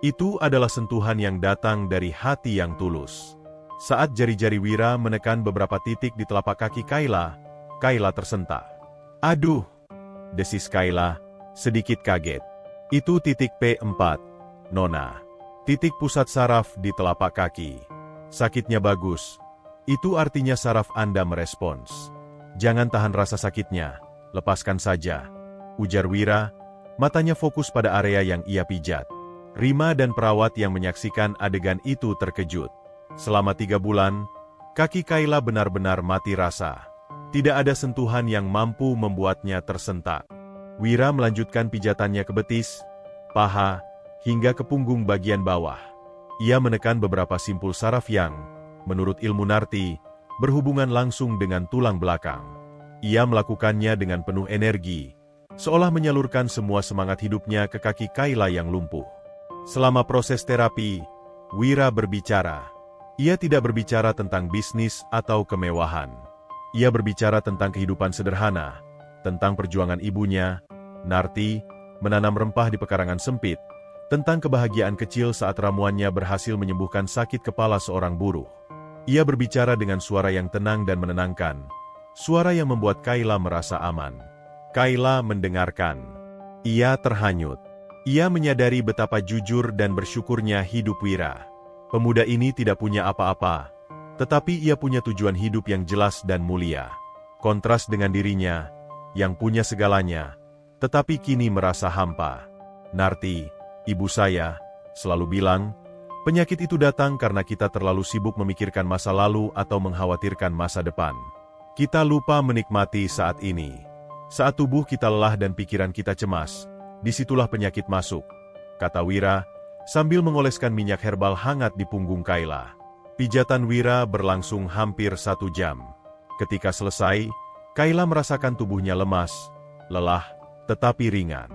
Itu adalah sentuhan yang datang dari hati yang tulus. Saat jari-jari Wira menekan beberapa titik di telapak kaki Kayla, Kayla tersentak. Aduh, desis Kayla, sedikit kaget. Itu titik P4, Nona. Titik pusat saraf di telapak kaki. Sakitnya bagus. Itu artinya saraf Anda merespons. Jangan tahan rasa sakitnya, lepaskan saja, ujar Wira, matanya fokus pada area yang ia pijat. Rima dan perawat yang menyaksikan adegan itu terkejut. Selama 3 bulan, kaki Kayla benar-benar mati rasa. Tidak ada sentuhan yang mampu membuatnya tersentak. Wira melanjutkan pijatannya ke betis, paha, hingga ke punggung bagian bawah. Ia menekan beberapa simpul saraf yang, menurut ilmu Narti, berhubungan langsung dengan tulang belakang. Ia melakukannya dengan penuh energi, seolah menyalurkan semua semangat hidupnya ke kaki Kayla yang lumpuh. Selama proses terapi, Wira berbicara. Ia tidak berbicara tentang bisnis atau kemewahan. Ia berbicara tentang kehidupan sederhana, tentang perjuangan ibunya, Narti, menanam rempah di pekarangan sempit, tentang kebahagiaan kecil saat ramuannya berhasil menyembuhkan sakit kepala seorang buruh. Ia berbicara dengan suara yang tenang dan menenangkan, suara yang membuat Kayla merasa aman. Kayla mendengarkan. Ia terhanyut. Ia menyadari betapa jujur dan bersyukurnya hidup Wira. Pemuda ini tidak punya apa-apa, tetapi ia punya tujuan hidup yang jelas dan mulia. Kontras dengan dirinya, yang punya segalanya, tetapi kini merasa hampa. Narti, ibu saya, selalu bilang, penyakit itu datang karena kita terlalu sibuk memikirkan masa lalu atau mengkhawatirkan masa depan. Kita lupa menikmati saat ini. Saat tubuh kita lelah dan pikiran kita cemas, disitulah penyakit masuk, kata Wira, sambil mengoleskan minyak herbal hangat di punggung Kayla. Pijatan Wira berlangsung hampir 1 jam. Ketika selesai, Kayla merasakan tubuhnya lemas, lelah, tetapi ringan.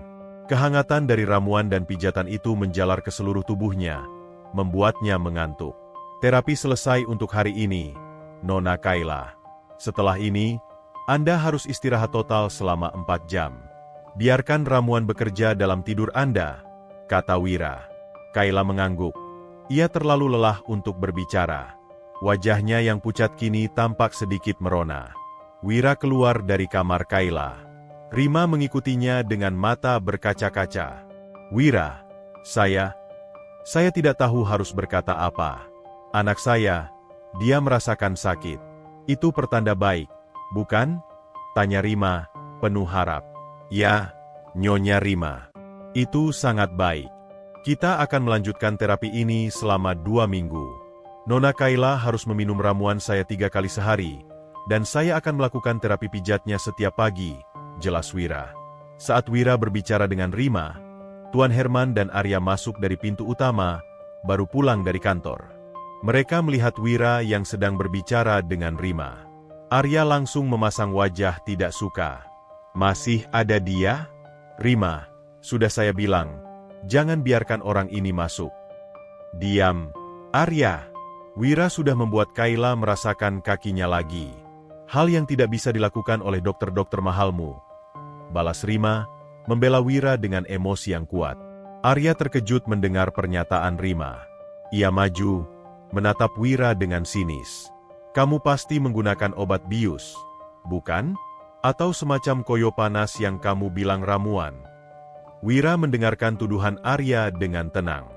Kehangatan dari ramuan dan pijatan itu menjalar ke seluruh tubuhnya, membuatnya mengantuk. Terapi selesai untuk hari ini, Nona Kayla. Setelah ini, Anda harus istirahat total selama 4 jam. Biarkan ramuan bekerja dalam tidur Anda, kata Wira. Kayla mengangguk. Ia terlalu lelah untuk berbicara. Wajahnya yang pucat kini tampak sedikit merona. Wira keluar dari kamar Kayla. Rima mengikutinya dengan mata berkaca-kaca. Wira, saya tidak tahu harus berkata apa. Anak saya, dia merasakan sakit. Itu pertanda baik, bukan? Tanya Rima, penuh harap. Ya, Nyonya Rima. Itu sangat baik. Kita akan melanjutkan terapi ini selama 2 minggu. Nona Kayla harus meminum ramuan saya 3 kali sehari, dan saya akan melakukan terapi pijatnya setiap pagi, jelas Wira. Saat Wira berbicara dengan Rima, Tuan Herman dan Arya masuk dari pintu utama, baru pulang dari kantor. Mereka melihat Wira yang sedang berbicara dengan Rima. Arya langsung memasang wajah tidak suka. Masih ada dia? Rima, sudah saya bilang, jangan biarkan orang ini masuk. Diam, Arya. Wira sudah membuat Kayla merasakan kakinya lagi. Hal yang tidak bisa dilakukan oleh dokter-dokter mahalmu. Balas Rima, membela Wira dengan emosi yang kuat. Arya terkejut mendengar pernyataan Rima. Ia maju, menatap Wira dengan sinis. Kamu pasti menggunakan obat bius, bukan? Atau semacam koyo panas yang kamu bilang ramuan? Wira mendengarkan tuduhan Arya dengan tenang.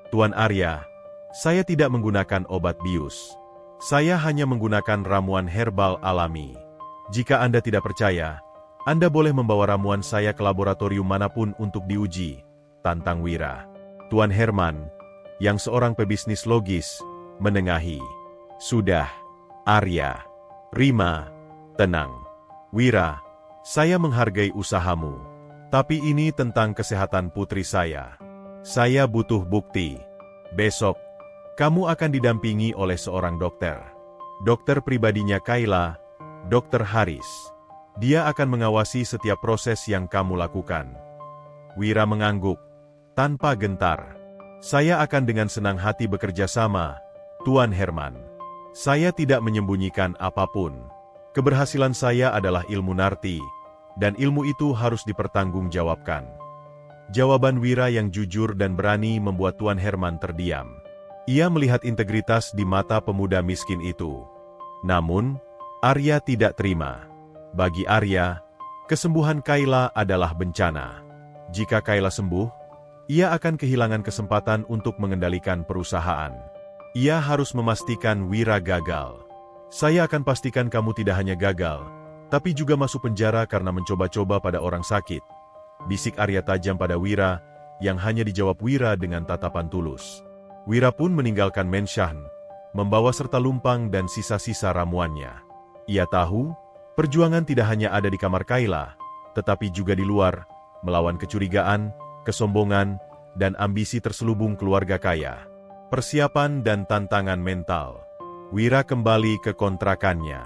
Tuan Arya, saya tidak menggunakan obat bius. Saya hanya menggunakan ramuan herbal alami. Jika Anda tidak percaya, Anda boleh membawa ramuan saya ke laboratorium manapun untuk diuji, tantang Wira. Tuan Herman, yang seorang pebisnis logis, menengahi. Sudah, Arya. Rima, tenang. Wira, saya menghargai usahamu. Tapi ini tentang kesehatan putri saya. Saya butuh bukti. Besok, kamu akan didampingi oleh seorang dokter. Dokter pribadinya Kayla, Dr. Haris. Dia akan mengawasi setiap proses yang kamu lakukan. Wira mengangguk, tanpa gentar. Saya akan dengan senang hati bekerja sama, Tuan Herman. Saya tidak menyembunyikan apapun. Keberhasilan saya adalah ilmu narti, dan ilmu itu harus dipertanggungjawabkan. Jawaban Wira yang jujur dan berani membuat Tuan Herman terdiam. Ia melihat integritas di mata pemuda miskin itu. Namun, Arya tidak terima. Bagi Arya, kesembuhan Kayla adalah bencana. Jika Kayla sembuh, ia akan kehilangan kesempatan untuk mengendalikan perusahaan. Ia harus memastikan Wira gagal. Saya akan pastikan kamu tidak hanya gagal, tapi juga masuk penjara karena mencoba-coba pada orang sakit. Bisik Arya tajam pada Wira, yang hanya dijawab Wira dengan tatapan tulus. Wira pun meninggalkan Menshahn, membawa serta lumpang dan sisa-sisa ramuannya. Ia tahu, perjuangan tidak hanya ada di kamar Kayla, tetapi juga di luar, melawan kecurigaan, kesombongan, dan ambisi terselubung keluarga kaya. Persiapan dan tantangan mental. Wira kembali ke kontrakannya.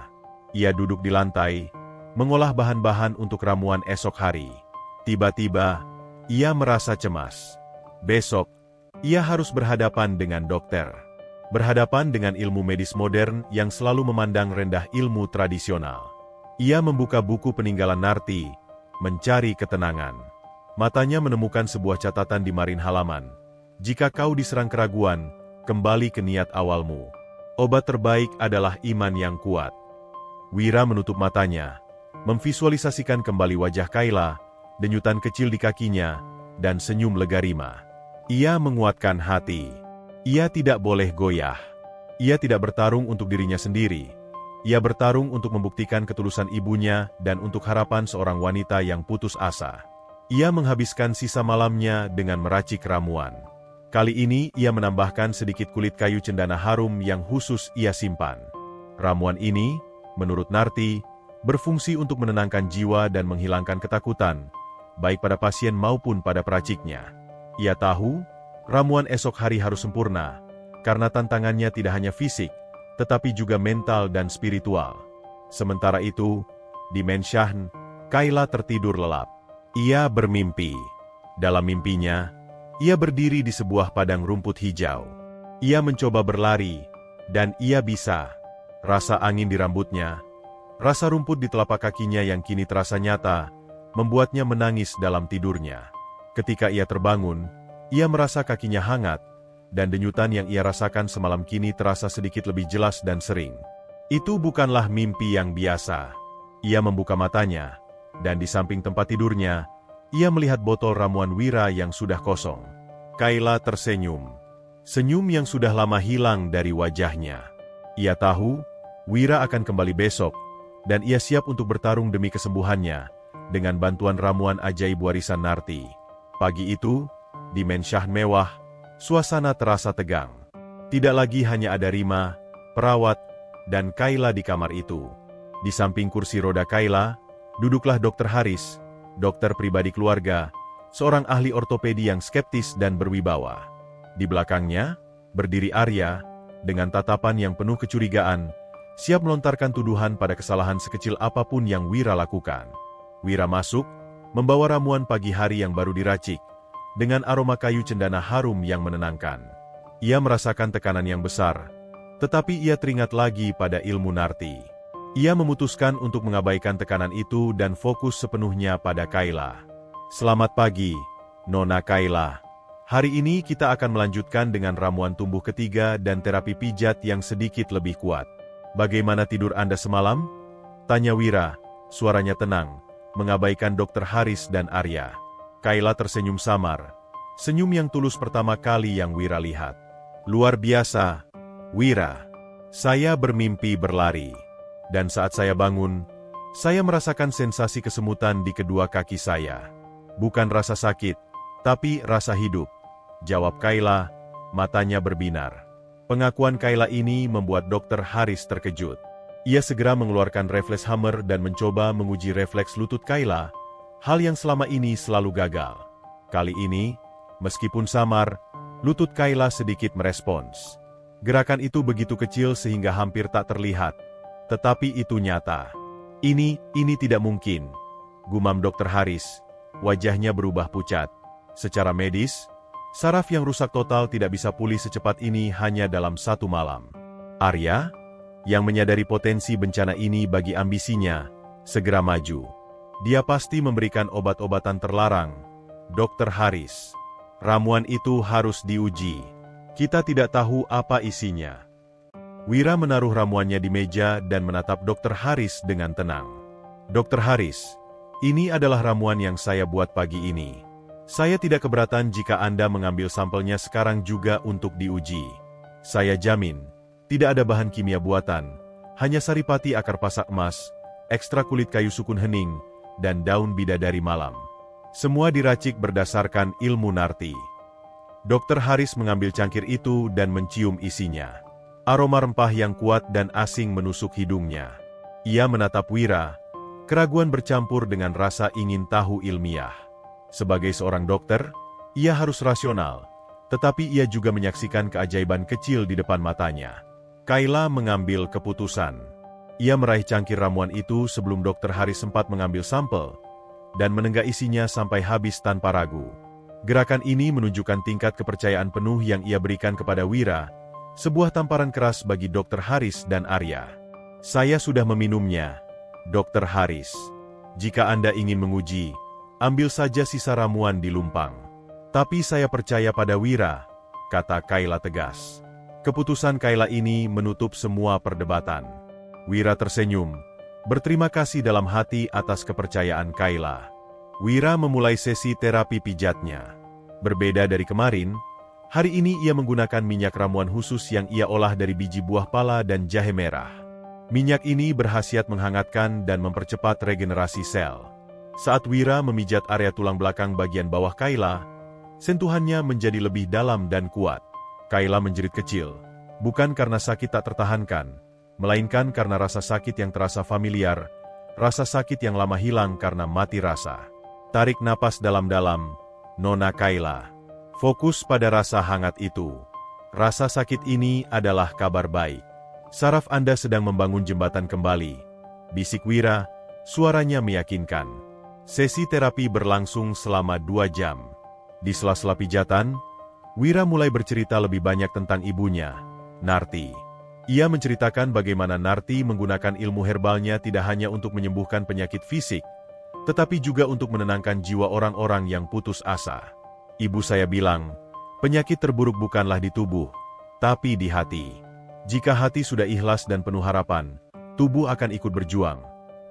Ia duduk di lantai, mengolah bahan-bahan untuk ramuan esok hari. Tiba-tiba, ia merasa cemas. Besok, ia harus berhadapan dengan dokter. Berhadapan dengan ilmu medis modern yang selalu memandang rendah ilmu tradisional. Ia membuka buku peninggalan Narti, mencari ketenangan. Matanya menemukan sebuah catatan di marin halaman. Jika kau diserang keraguan, kembali ke niat awalmu. Obat terbaik adalah iman yang kuat. Wira menutup matanya, memvisualisasikan kembali wajah Kayla, denyutan kecil di kakinya, dan senyum lega Rima. Ia menguatkan hati. Ia tidak boleh goyah. Ia tidak bertarung untuk dirinya sendiri. Ia bertarung untuk membuktikan ketulusan ibunya dan untuk harapan seorang wanita yang putus asa. Ia menghabiskan sisa malamnya dengan meracik ramuan. Kali ini ia menambahkan sedikit kulit kayu cendana harum yang khusus ia simpan. Ramuan ini, menurut Narti, berfungsi untuk menenangkan jiwa dan menghilangkan ketakutan, baik pada pasien maupun pada peraciknya. Ia tahu, ramuan esok hari harus sempurna, karena tantangannya tidak hanya fisik, tetapi juga mental dan spiritual. Sementara itu, di Menshahn, Kayla tertidur lelap. Ia bermimpi. Dalam mimpinya, ia berdiri di sebuah padang rumput hijau. Ia mencoba berlari, dan ia bisa. Rasa angin di rambutnya, rasa rumput di telapak kakinya yang kini terasa nyata, membuatnya menangis dalam tidurnya. Ketika ia terbangun, ia merasa kakinya hangat, dan denyutan yang ia rasakan semalam kini terasa sedikit lebih jelas dan sering. Itu bukanlah mimpi yang biasa. Ia membuka matanya, dan di samping tempat tidurnya, ia melihat botol ramuan Wira yang sudah kosong. Kayla tersenyum. Senyum yang sudah lama hilang dari wajahnya. Ia tahu, Wira akan kembali besok, dan ia siap untuk bertarung demi kesembuhannya, dengan bantuan ramuan ajaib warisan Narti. Pagi itu, di Menshahn mewah, suasana terasa tegang. Tidak lagi hanya ada Rima, perawat, dan Kayla di kamar itu. Di samping kursi roda Kayla, duduklah Dr. Haris, dokter pribadi keluarga, seorang ahli ortopedi yang skeptis dan berwibawa. Di belakangnya, berdiri Arya, dengan tatapan yang penuh kecurigaan, siap melontarkan tuduhan pada kesalahan sekecil apapun yang Wira lakukan. Wira masuk, membawa ramuan pagi hari yang baru diracik, dengan aroma kayu cendana harum yang menenangkan. Ia merasakan tekanan yang besar, tetapi ia teringat lagi pada ilmu Narti. Ia memutuskan untuk mengabaikan tekanan itu dan fokus sepenuhnya pada Kayla. Selamat pagi, Nona Kayla. Hari ini kita akan melanjutkan dengan ramuan tumbuh ketiga dan terapi pijat yang sedikit lebih kuat. Bagaimana tidur Anda semalam? Tanya Wira, suaranya tenang, mengabaikan Dr. Haris dan Arya. Kayla tersenyum samar. Senyum yang tulus pertama kali yang Wira lihat. Luar biasa, Wira. Saya bermimpi berlari. Dan saat saya bangun, saya merasakan sensasi kesemutan di kedua kaki saya. Bukan rasa sakit, tapi rasa hidup. Jawab Kayla, matanya berbinar. Pengakuan Kayla ini membuat Dr. Haris terkejut. Ia segera mengeluarkan refleks hammer dan mencoba menguji refleks lutut Kayla, hal yang selama ini selalu gagal. Kali ini, meskipun samar, lutut Kayla sedikit merespons. Gerakan itu begitu kecil sehingga hampir tak terlihat. Tetapi itu nyata. Ini tidak mungkin. Gumam Dr. Haris, wajahnya berubah pucat. Secara medis, saraf yang rusak total tidak bisa pulih secepat ini hanya dalam 1 malam. Arya, yang menyadari potensi bencana ini bagi ambisinya, segera maju. Dia pasti memberikan obat-obatan terlarang. Dr. Haris, ramuan itu harus diuji. Kita tidak tahu apa isinya. Wira menaruh ramuannya di meja dan menatap Dr. Haris dengan tenang. Dr. Haris, ini adalah ramuan yang saya buat pagi ini. Saya tidak keberatan jika Anda mengambil sampelnya sekarang juga untuk diuji. Saya jamin, tidak ada bahan kimia buatan, hanya saripati akar pasak emas, ekstra kulit kayu sukun hening, dan daun bidadari malam. Semua diracik berdasarkan ilmu Narti. Dr. Haris mengambil cangkir itu dan mencium isinya. Aroma rempah yang kuat dan asing menusuk hidungnya. Ia menatap Wira, keraguan bercampur dengan rasa ingin tahu ilmiah. Sebagai seorang dokter, ia harus rasional, tetapi ia juga menyaksikan keajaiban kecil di depan matanya. Kayla mengambil keputusan. Ia meraih cangkir ramuan itu sebelum Dr. Haris sempat mengambil sampel, dan menenggak isinya sampai habis tanpa ragu. Gerakan ini menunjukkan tingkat kepercayaan penuh yang ia berikan kepada Wira, sebuah tamparan keras bagi Dr. Haris dan Arya. Saya sudah meminumnya, Dr. Haris. Jika Anda ingin menguji, ambil saja sisa ramuan di lumpang. Tapi saya percaya pada Wira, kata Kayla tegas. Keputusan Kayla ini menutup semua perdebatan. Wira tersenyum, berterima kasih dalam hati atas kepercayaan Kayla. Wira memulai sesi terapi pijatnya. Berbeda dari kemarin, hari ini ia menggunakan minyak ramuan khusus yang ia olah dari biji buah pala dan jahe merah. Minyak ini berkhasiat menghangatkan dan mempercepat regenerasi sel. Saat Wira memijat area tulang belakang bagian bawah Kayla, sentuhannya menjadi lebih dalam dan kuat. Kayla menjerit kecil, bukan karena sakit tak tertahankan, melainkan karena rasa sakit yang terasa familiar, rasa sakit yang lama hilang karena mati rasa. Tarik napas dalam-dalam, Nona Kayla. Fokus pada rasa hangat itu. Rasa sakit ini adalah kabar baik. Saraf Anda sedang membangun jembatan kembali. Bisik Wira, suaranya meyakinkan. Sesi terapi berlangsung selama 2 jam. Di sela-sela pijatan, Wira mulai bercerita lebih banyak tentang ibunya, Narti. Ia menceritakan bagaimana Narti menggunakan ilmu herbalnya tidak hanya untuk menyembuhkan penyakit fisik, tetapi juga untuk menenangkan jiwa orang-orang yang putus asa. Ibu saya bilang, penyakit terburuk bukanlah di tubuh, tapi di hati. Jika hati sudah ikhlas dan penuh harapan, tubuh akan ikut berjuang.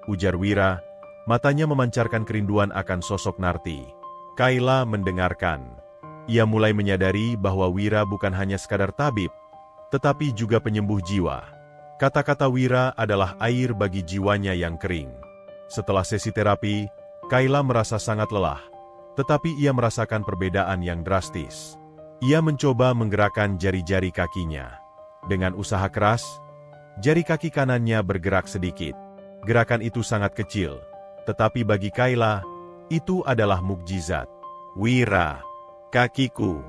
Ujar Wira, matanya memancarkan kerinduan akan sosok Narti. Kayla mendengarkan. Ia mulai menyadari bahwa Wira bukan hanya sekadar tabib, tetapi juga penyembuh jiwa. Kata-kata Wira adalah air bagi jiwanya yang kering. Setelah sesi terapi, Kayla merasa sangat lelah, tetapi ia merasakan perbedaan yang drastis. Ia mencoba menggerakkan jari-jari kakinya. Dengan usaha keras, jari kaki kanannya bergerak sedikit. Gerakan itu sangat kecil, tetapi bagi Kayla, itu adalah mukjizat. Wira, kakiku.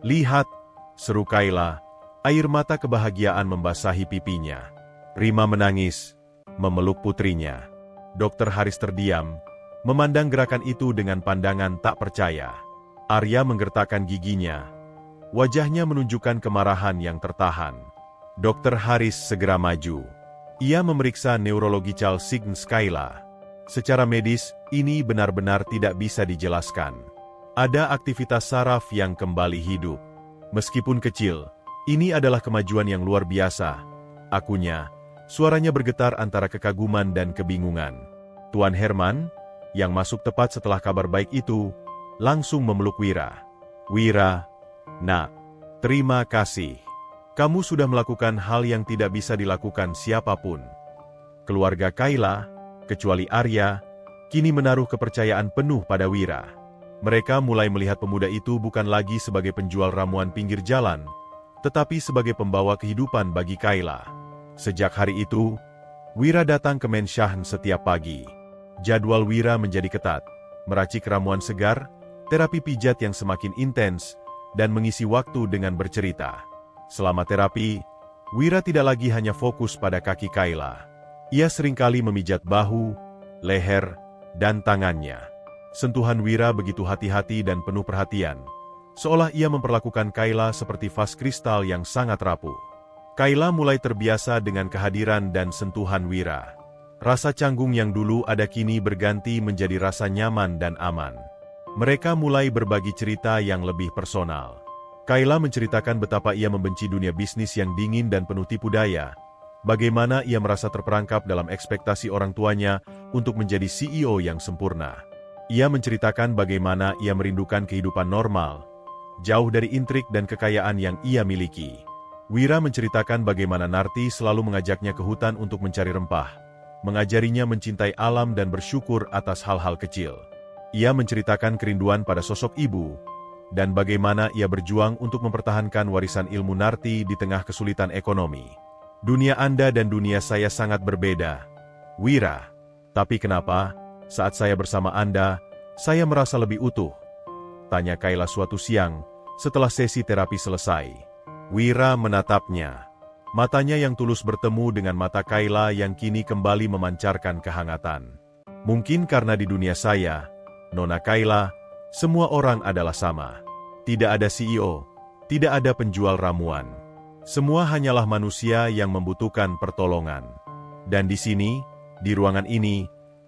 Lihat, seru Kayla, air mata kebahagiaan membasahi pipinya. Rima menangis, memeluk putrinya. Dr. Haris terdiam, memandang gerakan itu dengan pandangan tak percaya. Arya menggertakkan giginya. Wajahnya menunjukkan kemarahan yang tertahan. Dr. Haris segera maju. Ia memeriksa neurological signs Kayla. Secara medis, ini benar-benar tidak bisa dijelaskan. Ada aktivitas saraf yang kembali hidup. Meskipun kecil, ini adalah kemajuan yang luar biasa. Akunya, suaranya bergetar antara kekaguman dan kebingungan. Tuan Herman, yang masuk tepat setelah kabar baik itu, langsung memeluk Wira. Wira, nak, terima kasih. Kamu sudah melakukan hal yang tidak bisa dilakukan siapapun. Keluarga Kayla, kecuali Arya, kini menaruh kepercayaan penuh pada Wira. Mereka mulai melihat pemuda itu bukan lagi sebagai penjual ramuan pinggir jalan, tetapi sebagai pembawa kehidupan bagi Kayla. Sejak hari itu, Wira datang ke Menshahen setiap pagi. Jadwal Wira menjadi ketat, meracik ramuan segar, terapi pijat yang semakin intens, dan mengisi waktu dengan bercerita. Selama terapi, Wira tidak lagi hanya fokus pada kaki Kayla. Ia seringkali memijat bahu, leher, dan tangannya. Sentuhan Wira begitu hati-hati dan penuh perhatian, seolah ia memperlakukan Kayla seperti vas kristal yang sangat rapuh. Kayla mulai terbiasa dengan kehadiran dan sentuhan Wira. Rasa canggung yang dulu ada kini berganti menjadi rasa nyaman dan aman. Mereka mulai berbagi cerita yang lebih personal. Kayla menceritakan betapa ia membenci dunia bisnis yang dingin dan penuh tipu daya, bagaimana ia merasa terperangkap dalam ekspektasi orang tuanya untuk menjadi CEO yang sempurna. Ia menceritakan bagaimana ia merindukan kehidupan normal, jauh dari intrik dan kekayaan yang ia miliki. Wira menceritakan bagaimana Narti selalu mengajaknya ke hutan untuk mencari rempah, mengajarinya mencintai alam dan bersyukur atas hal-hal kecil. Ia menceritakan kerinduan pada sosok ibu, dan bagaimana ia berjuang untuk mempertahankan warisan ilmu Narti di tengah kesulitan ekonomi. Dunia Anda dan dunia saya sangat berbeda, Wira. Tapi kenapa, saat saya bersama Anda, saya merasa lebih utuh? Tanya Kayla suatu siang, setelah sesi terapi selesai. Wira menatapnya. Matanya yang tulus bertemu dengan mata Kayla yang kini kembali memancarkan kehangatan. Mungkin karena di dunia saya, Nona Kayla, semua orang adalah sama. Tidak ada CEO, tidak ada penjual ramuan. Semua hanyalah manusia yang membutuhkan pertolongan. Dan di sini, di ruangan ini,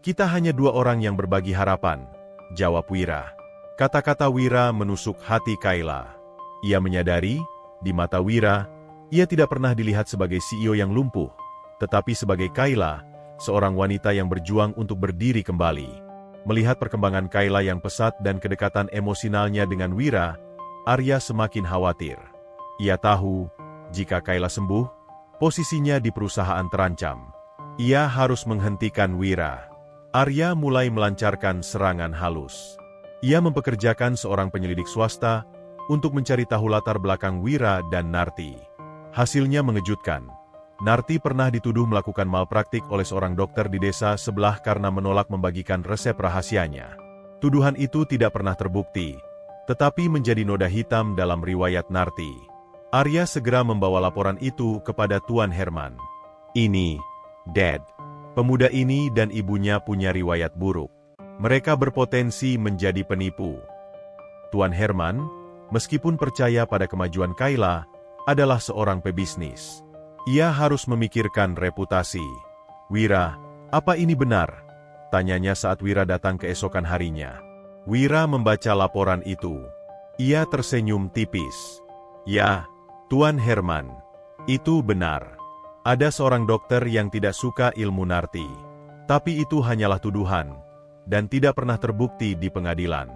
kita hanya dua orang yang berbagi harapan, jawab Wira. Kata-kata Wira menusuk hati Kayla. Ia menyadari, di mata Wira, ia tidak pernah dilihat sebagai CEO yang lumpuh, tetapi sebagai Kayla, seorang wanita yang berjuang untuk berdiri kembali. Melihat perkembangan Kayla yang pesat dan kedekatan emosionalnya dengan Wira, Arya semakin khawatir. Ia tahu, jika Kayla sembuh, posisinya di perusahaan terancam. Ia harus menghentikan Wira. Arya mulai melancarkan serangan halus. Ia mempekerjakan seorang penyelidik swasta untuk mencari tahu latar belakang Wira dan Narti. Hasilnya mengejutkan. Narti pernah dituduh melakukan malpraktik oleh seorang dokter di desa sebelah karena menolak membagikan resep rahasianya. Tuduhan itu tidak pernah terbukti, tetapi menjadi noda hitam dalam riwayat Narti. Arya segera membawa laporan itu kepada Tuan Herman. Ini, Dad. Pemuda ini dan ibunya punya riwayat buruk. Mereka berpotensi menjadi penipu. Tuan Herman, meskipun percaya pada kemajuan Kayla, adalah seorang pebisnis. Ia harus memikirkan reputasi. Wira, apa ini benar? Tanyanya saat Wira datang keesokan harinya. Wira membaca laporan itu. Ia tersenyum tipis. Ya, Tuan Herman, itu benar. Ada seorang dokter yang tidak suka ilmu Narti. Tapi itu hanyalah tuduhan, dan tidak pernah terbukti di pengadilan.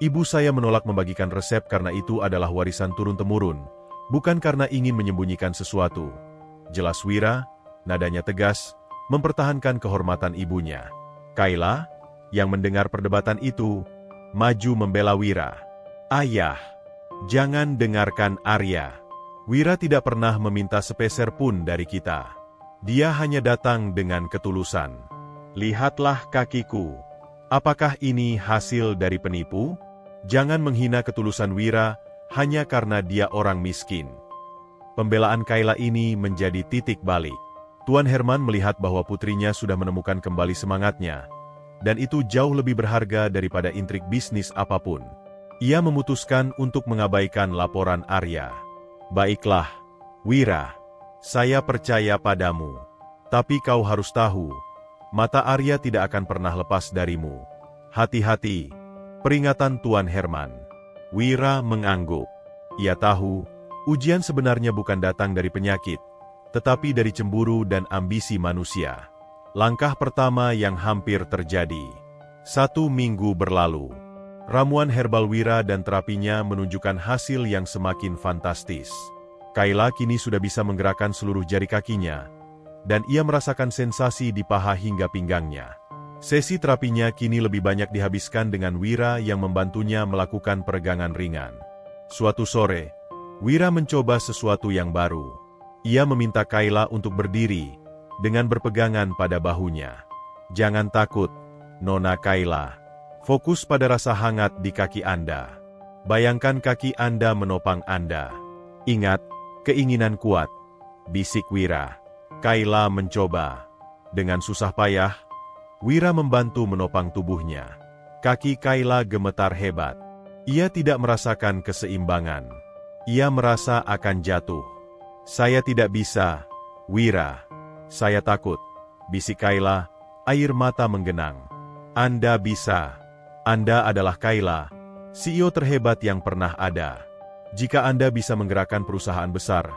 Ibu saya menolak membagikan resep karena itu adalah warisan turun-temurun, bukan karena ingin menyembunyikan sesuatu. Jelas Wira, nadanya tegas, mempertahankan kehormatan ibunya. Kayla, yang mendengar perdebatan itu, maju membela Wira. Ayah, jangan dengarkan Arya. Wira tidak pernah meminta sepeser pun dari kita. Dia hanya datang dengan ketulusan. Lihatlah kakiku. Apakah ini hasil dari penipu? Jangan menghina ketulusan Wira hanya karena dia orang miskin. Pembelaan Kayla ini menjadi titik balik. Tuan Herman melihat bahwa putrinya sudah menemukan kembali semangatnya, dan itu jauh lebih berharga daripada intrik bisnis apapun. Ia memutuskan untuk mengabaikan laporan Arya. Baiklah, Wira, saya percaya padamu. Tapi kau harus tahu, mata Arya tidak akan pernah lepas darimu. Hati-hati, Peringatan Tuan Herman. Wira mengangguk. Ia tahu, ujian sebenarnya bukan datang dari penyakit, tetapi dari cemburu dan ambisi manusia. Langkah pertama yang hampir terjadi. 1 minggu berlalu. Ramuan herbal Wira dan terapinya menunjukkan hasil yang semakin fantastis. Kayla kini sudah bisa menggerakkan seluruh jari kakinya, dan ia merasakan sensasi di paha hingga pinggangnya. Sesi terapinya kini lebih banyak dihabiskan dengan Wira yang membantunya melakukan peregangan ringan. Suatu sore, Wira mencoba sesuatu yang baru. Ia meminta Kayla untuk berdiri, dengan berpegangan pada bahunya. Jangan takut, Nona Kayla. Fokus pada rasa hangat di kaki Anda. Bayangkan kaki Anda menopang Anda. Ingat, keinginan kuat, bisik Wira. Kayla mencoba. Dengan susah payah, Wira membantu menopang tubuhnya. Kaki Kayla gemetar hebat. Ia tidak merasakan keseimbangan. Ia merasa akan jatuh. Saya tidak bisa, Wira. Saya takut, bisik Kayla, air mata menggenang. Anda bisa. Anda adalah Kayla, CEO terhebat yang pernah ada. Jika Anda bisa menggerakkan perusahaan besar,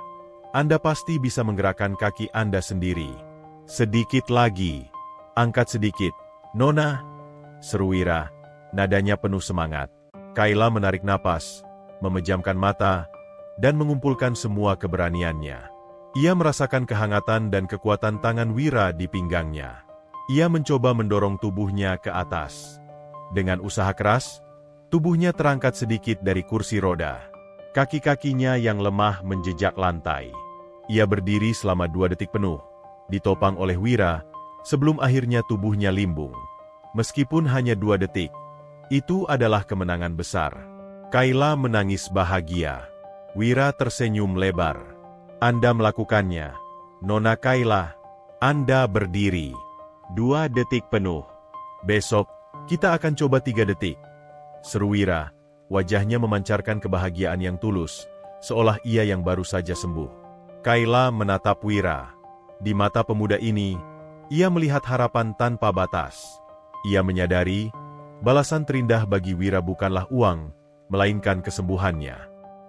Anda pasti bisa menggerakkan kaki Anda sendiri. Sedikit lagi. Angkat sedikit, Nona, seru Wira, nadanya penuh semangat. Kayla menarik napas, memejamkan mata, dan mengumpulkan semua keberaniannya. Ia merasakan kehangatan dan kekuatan tangan Wira di pinggangnya. Ia mencoba mendorong tubuhnya ke atas. Dengan usaha keras, tubuhnya terangkat sedikit dari kursi roda. Kaki-kakinya yang lemah menjejak lantai. Ia berdiri selama 2 detik penuh, ditopang oleh Wira, sebelum akhirnya tubuhnya limbung. Meskipun hanya 2 detik, itu adalah kemenangan besar. Kayla menangis bahagia. Wira tersenyum lebar. Anda melakukannya, Nona Kayla. Anda berdiri. 2 detik penuh. Besok, kita akan coba 3 detik. Seru Wira, wajahnya memancarkan kebahagiaan yang tulus, seolah ia yang baru saja sembuh. Kayla menatap Wira. Di mata pemuda ini, ia melihat harapan tanpa batas. Ia menyadari, balasan terindah bagi Wira bukanlah uang, melainkan kesembuhannya.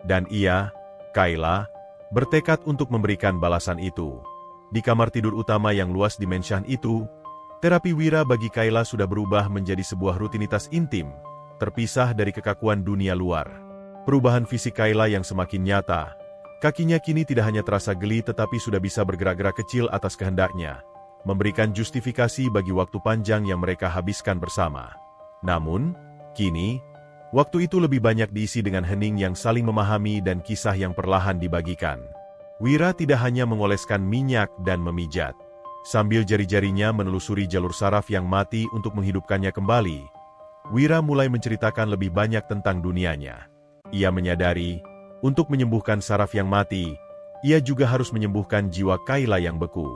Dan ia, Kayla, bertekad untuk memberikan balasan itu. Di kamar tidur utama yang luas di mansion itu, terapi Wira bagi Kayla sudah berubah menjadi sebuah rutinitas intim, terpisah dari kekakuan dunia luar. Perubahan fisik Kayla yang semakin nyata, kakinya kini tidak hanya terasa geli tetapi sudah bisa bergerak-gerak kecil atas kehendaknya, memberikan justifikasi bagi waktu panjang yang mereka habiskan bersama. Namun, kini, waktu itu lebih banyak diisi dengan hening yang saling memahami dan kisah yang perlahan dibagikan. Wira tidak hanya mengoleskan minyak dan memijat. Sambil jari-jarinya menelusuri jalur saraf yang mati untuk menghidupkannya kembali, Wira mulai menceritakan lebih banyak tentang dunianya. Ia menyadari, untuk menyembuhkan saraf yang mati, ia juga harus menyembuhkan jiwa Kayla yang beku.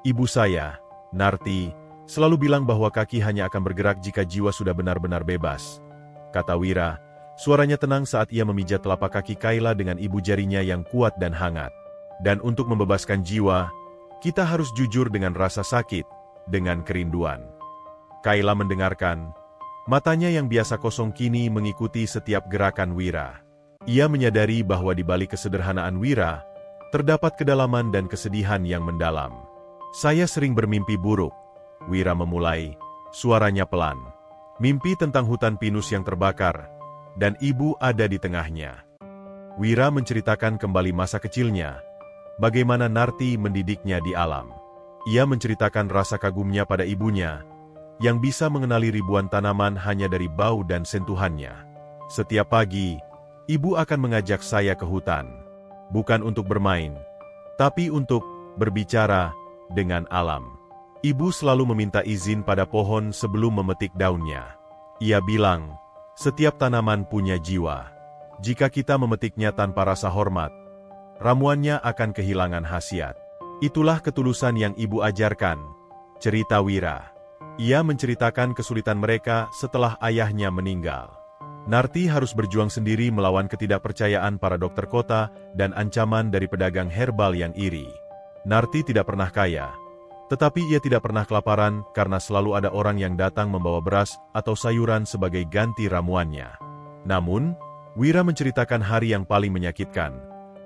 Ibu saya, Narti, selalu bilang bahwa kaki hanya akan bergerak jika jiwa sudah benar-benar bebas. Kata Wira, suaranya tenang saat ia memijat telapak kaki Kayla dengan ibu jarinya yang kuat dan hangat. Dan untuk membebaskan jiwa, kita harus jujur dengan rasa sakit, dengan kerinduan. Kayla mendengarkan, matanya yang biasa kosong kini mengikuti setiap gerakan Wira. Ia menyadari bahwa di balik kesederhanaan Wira, terdapat kedalaman dan kesedihan yang mendalam. Saya sering bermimpi buruk, Wira memulai, suaranya pelan. Mimpi tentang hutan pinus yang terbakar, dan ibu ada di tengahnya. Wira menceritakan kembali masa kecilnya, bagaimana Narti mendidiknya di alam. Ia menceritakan rasa kagumnya pada ibunya, yang bisa mengenali ribuan tanaman hanya dari bau dan sentuhannya. Setiap pagi, ibu akan mengajak saya ke hutan, bukan untuk bermain, tapi untuk berbicara dengan alam. Ibu selalu meminta izin pada pohon sebelum memetik daunnya. Ia bilang, setiap tanaman punya jiwa. Jika kita memetiknya tanpa rasa hormat, ramuannya akan kehilangan khasiat. Itulah ketulusan yang ibu ajarkan, cerita Wira. Ia menceritakan kesulitan mereka setelah ayahnya meninggal. Narti harus berjuang sendiri melawan ketidakpercayaan para dokter kota dan ancaman dari pedagang herbal yang iri. Narti tidak pernah kaya, Tetapi ia tidak pernah kelaparan karena selalu ada orang yang datang membawa beras atau sayuran sebagai ganti ramuannya. Namun, Wira menceritakan hari yang paling menyakitkan.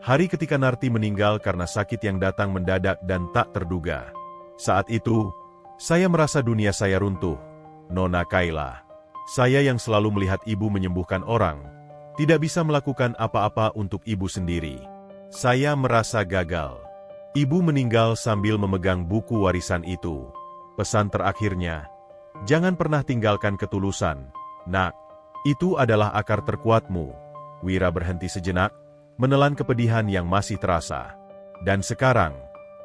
Hari ketika Narti meninggal karena sakit yang datang mendadak dan tak terduga. Saat itu, saya merasa dunia saya runtuh. Nona Kayla. Saya yang selalu melihat ibu menyembuhkan orang, tidak bisa melakukan apa-apa untuk ibu sendiri. Saya merasa gagal. Ibu meninggal sambil memegang buku warisan itu. Pesan terakhirnya, jangan pernah tinggalkan ketulusan. Nak, itu adalah akar terkuatmu. Wira berhenti sejenak, menelan kepedihan yang masih terasa. Dan sekarang,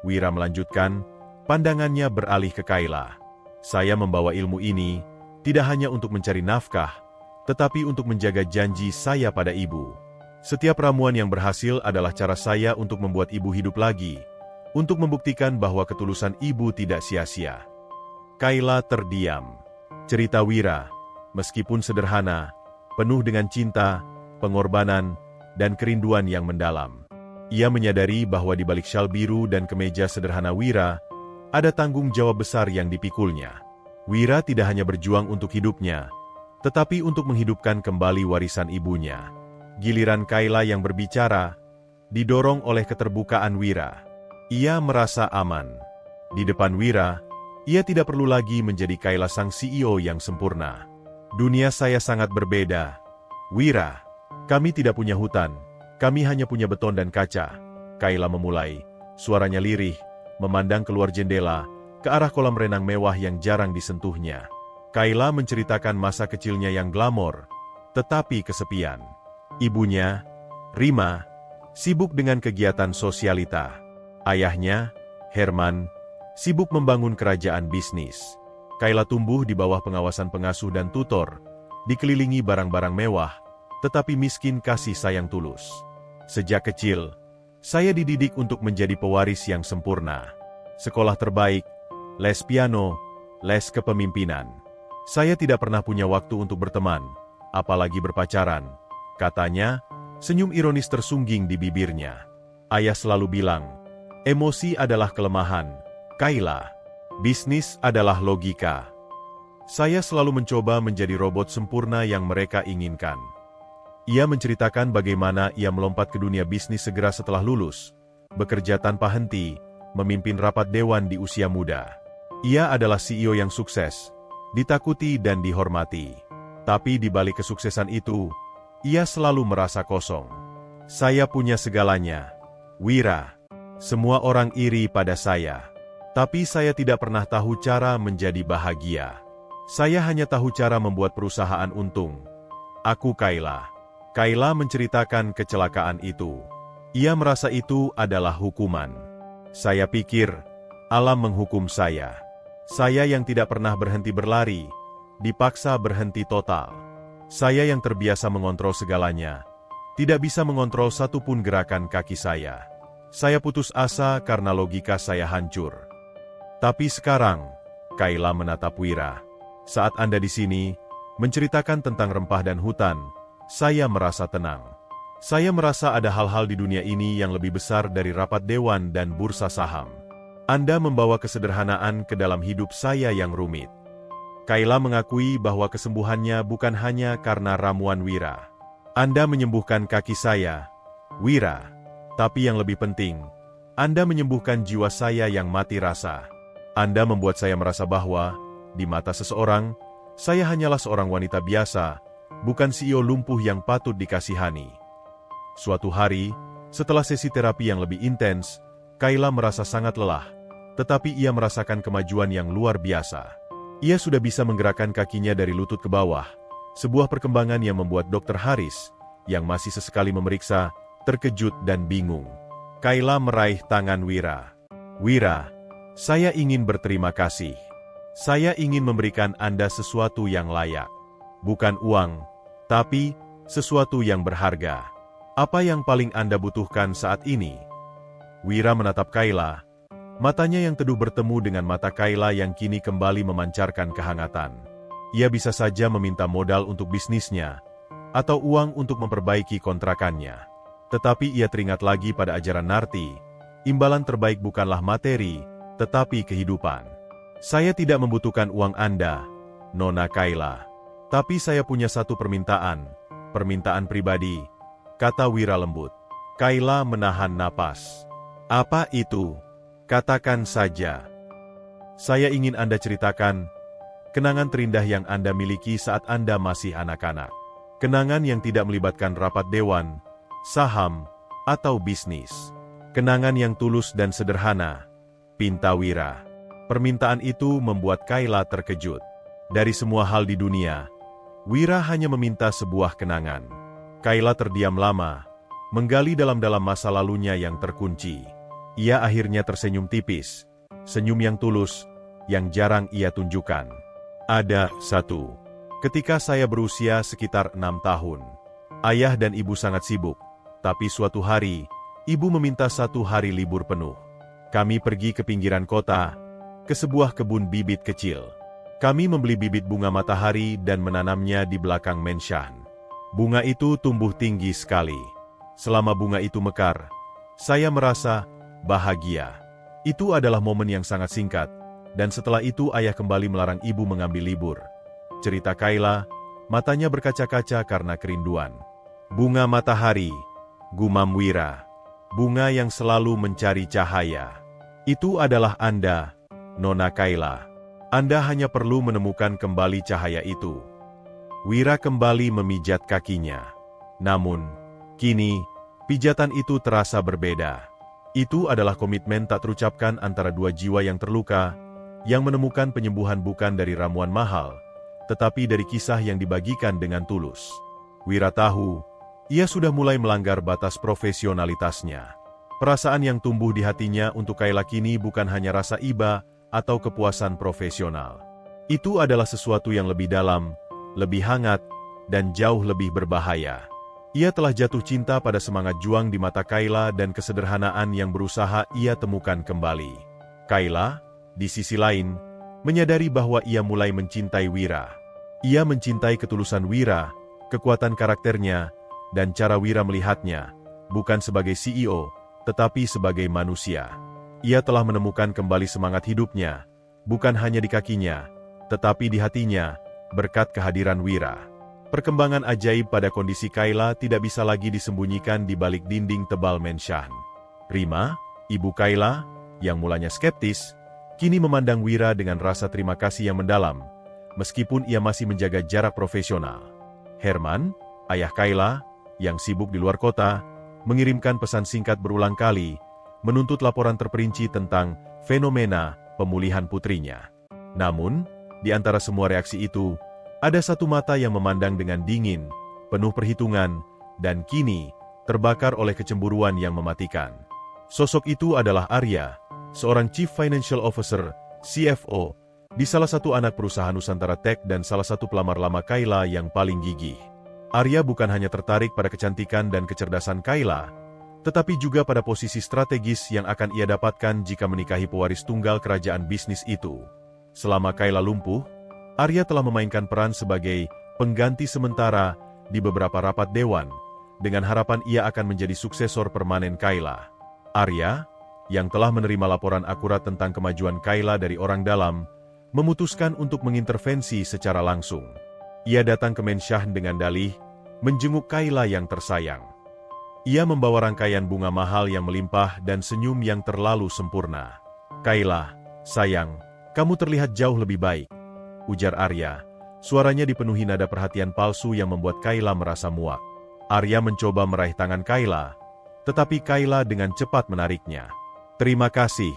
Wira melanjutkan, pandangannya beralih ke Kayla. Saya membawa ilmu ini, tidak hanya untuk mencari nafkah, tetapi untuk menjaga janji saya pada ibu. Setiap ramuan yang berhasil adalah cara saya untuk membuat ibu hidup lagi, untuk membuktikan bahwa ketulusan ibu tidak sia-sia. Kayla terdiam. Cerita Wira, meskipun sederhana, penuh dengan cinta, pengorbanan, dan kerinduan yang mendalam. Ia menyadari bahwa di balik syal biru dan kemeja sederhana Wira, ada tanggung jawab besar yang dipikulnya. Wira tidak hanya berjuang untuk hidupnya, tetapi untuk menghidupkan kembali warisan ibunya. Giliran Kayla yang berbicara, didorong oleh keterbukaan Wira. Ia merasa aman. Di depan Wira, ia tidak perlu lagi menjadi Kayla sang CEO yang sempurna. Dunia saya sangat berbeda. Wira, kami tidak punya hutan, kami hanya punya beton dan kaca. Kayla memulai, suaranya lirih, memandang keluar jendela, ke arah kolam renang mewah yang jarang disentuhnya. Kayla menceritakan masa kecilnya yang glamor, tetapi kesepian. Ibunya, Rima, sibuk dengan kegiatan sosialita. Ayahnya, Herman, sibuk membangun kerajaan bisnis. Kayla tumbuh di bawah pengawasan pengasuh dan tutor, dikelilingi barang-barang mewah, tetapi miskin kasih sayang tulus. Sejak kecil, saya dididik untuk menjadi pewaris yang sempurna. Sekolah terbaik, les piano, les kepemimpinan. Saya tidak pernah punya waktu untuk berteman, apalagi berpacaran. Katanya, senyum ironis tersungging di bibirnya. Ayah selalu bilang, emosi adalah kelemahan, Kayla. Bisnis adalah logika. Saya selalu mencoba menjadi robot sempurna yang mereka inginkan. Ia menceritakan bagaimana ia melompat ke dunia bisnis segera setelah lulus, bekerja tanpa henti, memimpin rapat dewan di usia muda. Ia adalah CEO yang sukses, ditakuti dan dihormati. Tapi di balik kesuksesan itu, ia selalu merasa kosong. Saya punya segalanya, Wira. Semua orang iri pada saya. Tapi saya tidak pernah tahu cara menjadi bahagia. Saya hanya tahu cara membuat perusahaan untung. Aku Kayla. Kayla menceritakan kecelakaan itu. Ia merasa itu adalah hukuman. Saya pikir, alam menghukum saya. Saya yang tidak pernah berhenti berlari, dipaksa berhenti total. Saya yang terbiasa mengontrol segalanya, tidak bisa mengontrol satupun gerakan kaki saya. Saya putus asa karena logika saya hancur. Tapi sekarang, Kayla menatap Wira. Saat Anda di sini, menceritakan tentang rempah dan hutan, saya merasa tenang. Saya merasa ada hal-hal di dunia ini yang lebih besar dari rapat dewan dan bursa saham. Anda membawa kesederhanaan ke dalam hidup saya yang rumit. Kayla mengakui bahwa kesembuhannya bukan hanya karena ramuan Wira. Anda menyembuhkan kaki saya, Wira. Tapi yang lebih penting, Anda menyembuhkan jiwa saya yang mati rasa. Anda membuat saya merasa bahwa, di mata seseorang, saya hanyalah seorang wanita biasa, bukan CEO lumpuh yang patut dikasihani. Suatu hari, setelah sesi terapi yang lebih intens, Kayla merasa sangat lelah, tetapi ia merasakan kemajuan yang luar biasa. Ia sudah bisa menggerakkan kakinya dari lutut ke bawah, sebuah perkembangan yang membuat Dr. Haris, yang masih sesekali memeriksa, terkejut dan bingung. Kayla meraih tangan Wira. Wira, saya ingin berterima kasih. Saya ingin memberikan Anda sesuatu yang layak. Bukan uang, tapi sesuatu yang berharga. Apa yang paling Anda butuhkan saat ini? Wira menatap Kayla. Matanya yang teduh bertemu dengan mata Kayla yang kini kembali memancarkan kehangatan. Ia bisa saja meminta modal untuk bisnisnya, atau uang untuk memperbaiki kontrakannya. Tetapi ia teringat lagi pada ajaran Narti, imbalan terbaik bukanlah materi, tetapi kehidupan. Saya tidak membutuhkan uang Anda, Nona Kayla. Tapi saya punya satu permintaan pribadi, kata Wira lembut. Kayla menahan napas. Apa itu? Katakan saja. Saya ingin Anda ceritakan kenangan terindah yang Anda miliki saat Anda masih anak-anak. Kenangan yang tidak melibatkan rapat dewan, saham, atau bisnis. Kenangan yang tulus dan sederhana, pinta Wira. Permintaan itu membuat Kayla terkejut. Dari semua hal di dunia, Wira hanya meminta sebuah kenangan. Kayla terdiam lama, menggali dalam-dalam masa lalunya yang terkunci. Ia akhirnya tersenyum tipis, senyum yang tulus, yang jarang ia tunjukkan. Ada satu. Ketika saya berusia sekitar 6 tahun, ayah dan ibu sangat sibuk, tapi suatu hari, ibu meminta 1 hari libur penuh. Kami pergi ke pinggiran kota, ke sebuah kebun bibit kecil. Kami membeli bibit bunga matahari dan menanamnya di belakang menshan. Bunga itu tumbuh tinggi sekali. Selama bunga itu mekar, saya merasa bahagia. Itu adalah momen yang sangat singkat, dan setelah itu ayah kembali melarang ibu mengambil libur. Cerita Kayla, matanya berkaca-kaca karena kerinduan. Bunga matahari, gumam Wira. Bunga yang selalu mencari cahaya. Itu adalah Anda, Nona Kayla. Anda hanya perlu menemukan kembali cahaya itu. Wira kembali memijat kakinya. Namun, kini, pijatan itu terasa berbeda. Itu adalah komitmen tak terucapkan antara dua jiwa yang terluka, yang menemukan penyembuhan bukan dari ramuan mahal, tetapi dari kisah yang dibagikan dengan tulus. Wira tahu, ia sudah mulai melanggar batas profesionalitasnya. Perasaan yang tumbuh di hatinya untuk Kayla kini bukan hanya rasa iba atau kepuasan profesional. Itu adalah sesuatu yang lebih dalam, lebih hangat, dan jauh lebih berbahaya. Ia telah jatuh cinta pada semangat juang di mata Kayla dan kesederhanaan yang berusaha ia temukan kembali. Kayla, di sisi lain, menyadari bahwa ia mulai mencintai Wira. Ia mencintai ketulusan Wira, kekuatan karakternya, dan cara Wira melihatnya, bukan sebagai CEO, tetapi sebagai manusia. Ia telah menemukan kembali semangat hidupnya, bukan hanya di kakinya, tetapi di hatinya, berkat kehadiran Wira. Perkembangan ajaib pada kondisi Kayla tidak bisa lagi disembunyikan di balik dinding tebal menshan. Rima, ibu Kayla, yang mulanya skeptis, kini memandang Wira dengan rasa terima kasih yang mendalam, meskipun ia masih menjaga jarak profesional. Herman, ayah Kayla, yang sibuk di luar kota, mengirimkan pesan singkat berulang kali, menuntut laporan terperinci tentang fenomena pemulihan putrinya. Namun, di antara semua reaksi itu, ada satu mata yang memandang dengan dingin, penuh perhitungan, dan kini terbakar oleh kecemburuan yang mematikan. Sosok itu adalah Arya, seorang Chief Financial Officer, CFO, di salah satu anak perusahaan Nusantara Tech dan salah satu pelamar lama Kayla yang paling gigih. Arya bukan hanya tertarik pada kecantikan dan kecerdasan Kayla, tetapi juga pada posisi strategis yang akan ia dapatkan jika menikahi pewaris tunggal kerajaan bisnis itu. Selama Kayla lumpuh, Arya telah memainkan peran sebagai pengganti sementara di beberapa rapat dewan, dengan harapan ia akan menjadi suksesor permanen Kayla. Arya, yang telah menerima laporan akurat tentang kemajuan Kayla dari orang dalam, memutuskan untuk mengintervensi secara langsung. Ia datang ke menshan dengan dalih, menjenguk Kayla yang tersayang. Ia membawa rangkaian bunga mahal yang melimpah dan senyum yang terlalu sempurna. Kayla, sayang, kamu terlihat jauh lebih baik, ujar Arya. Suaranya dipenuhi nada perhatian palsu yang membuat Kayla merasa muak. Arya mencoba meraih tangan Kayla, tetapi Kayla dengan cepat menariknya. Terima kasih,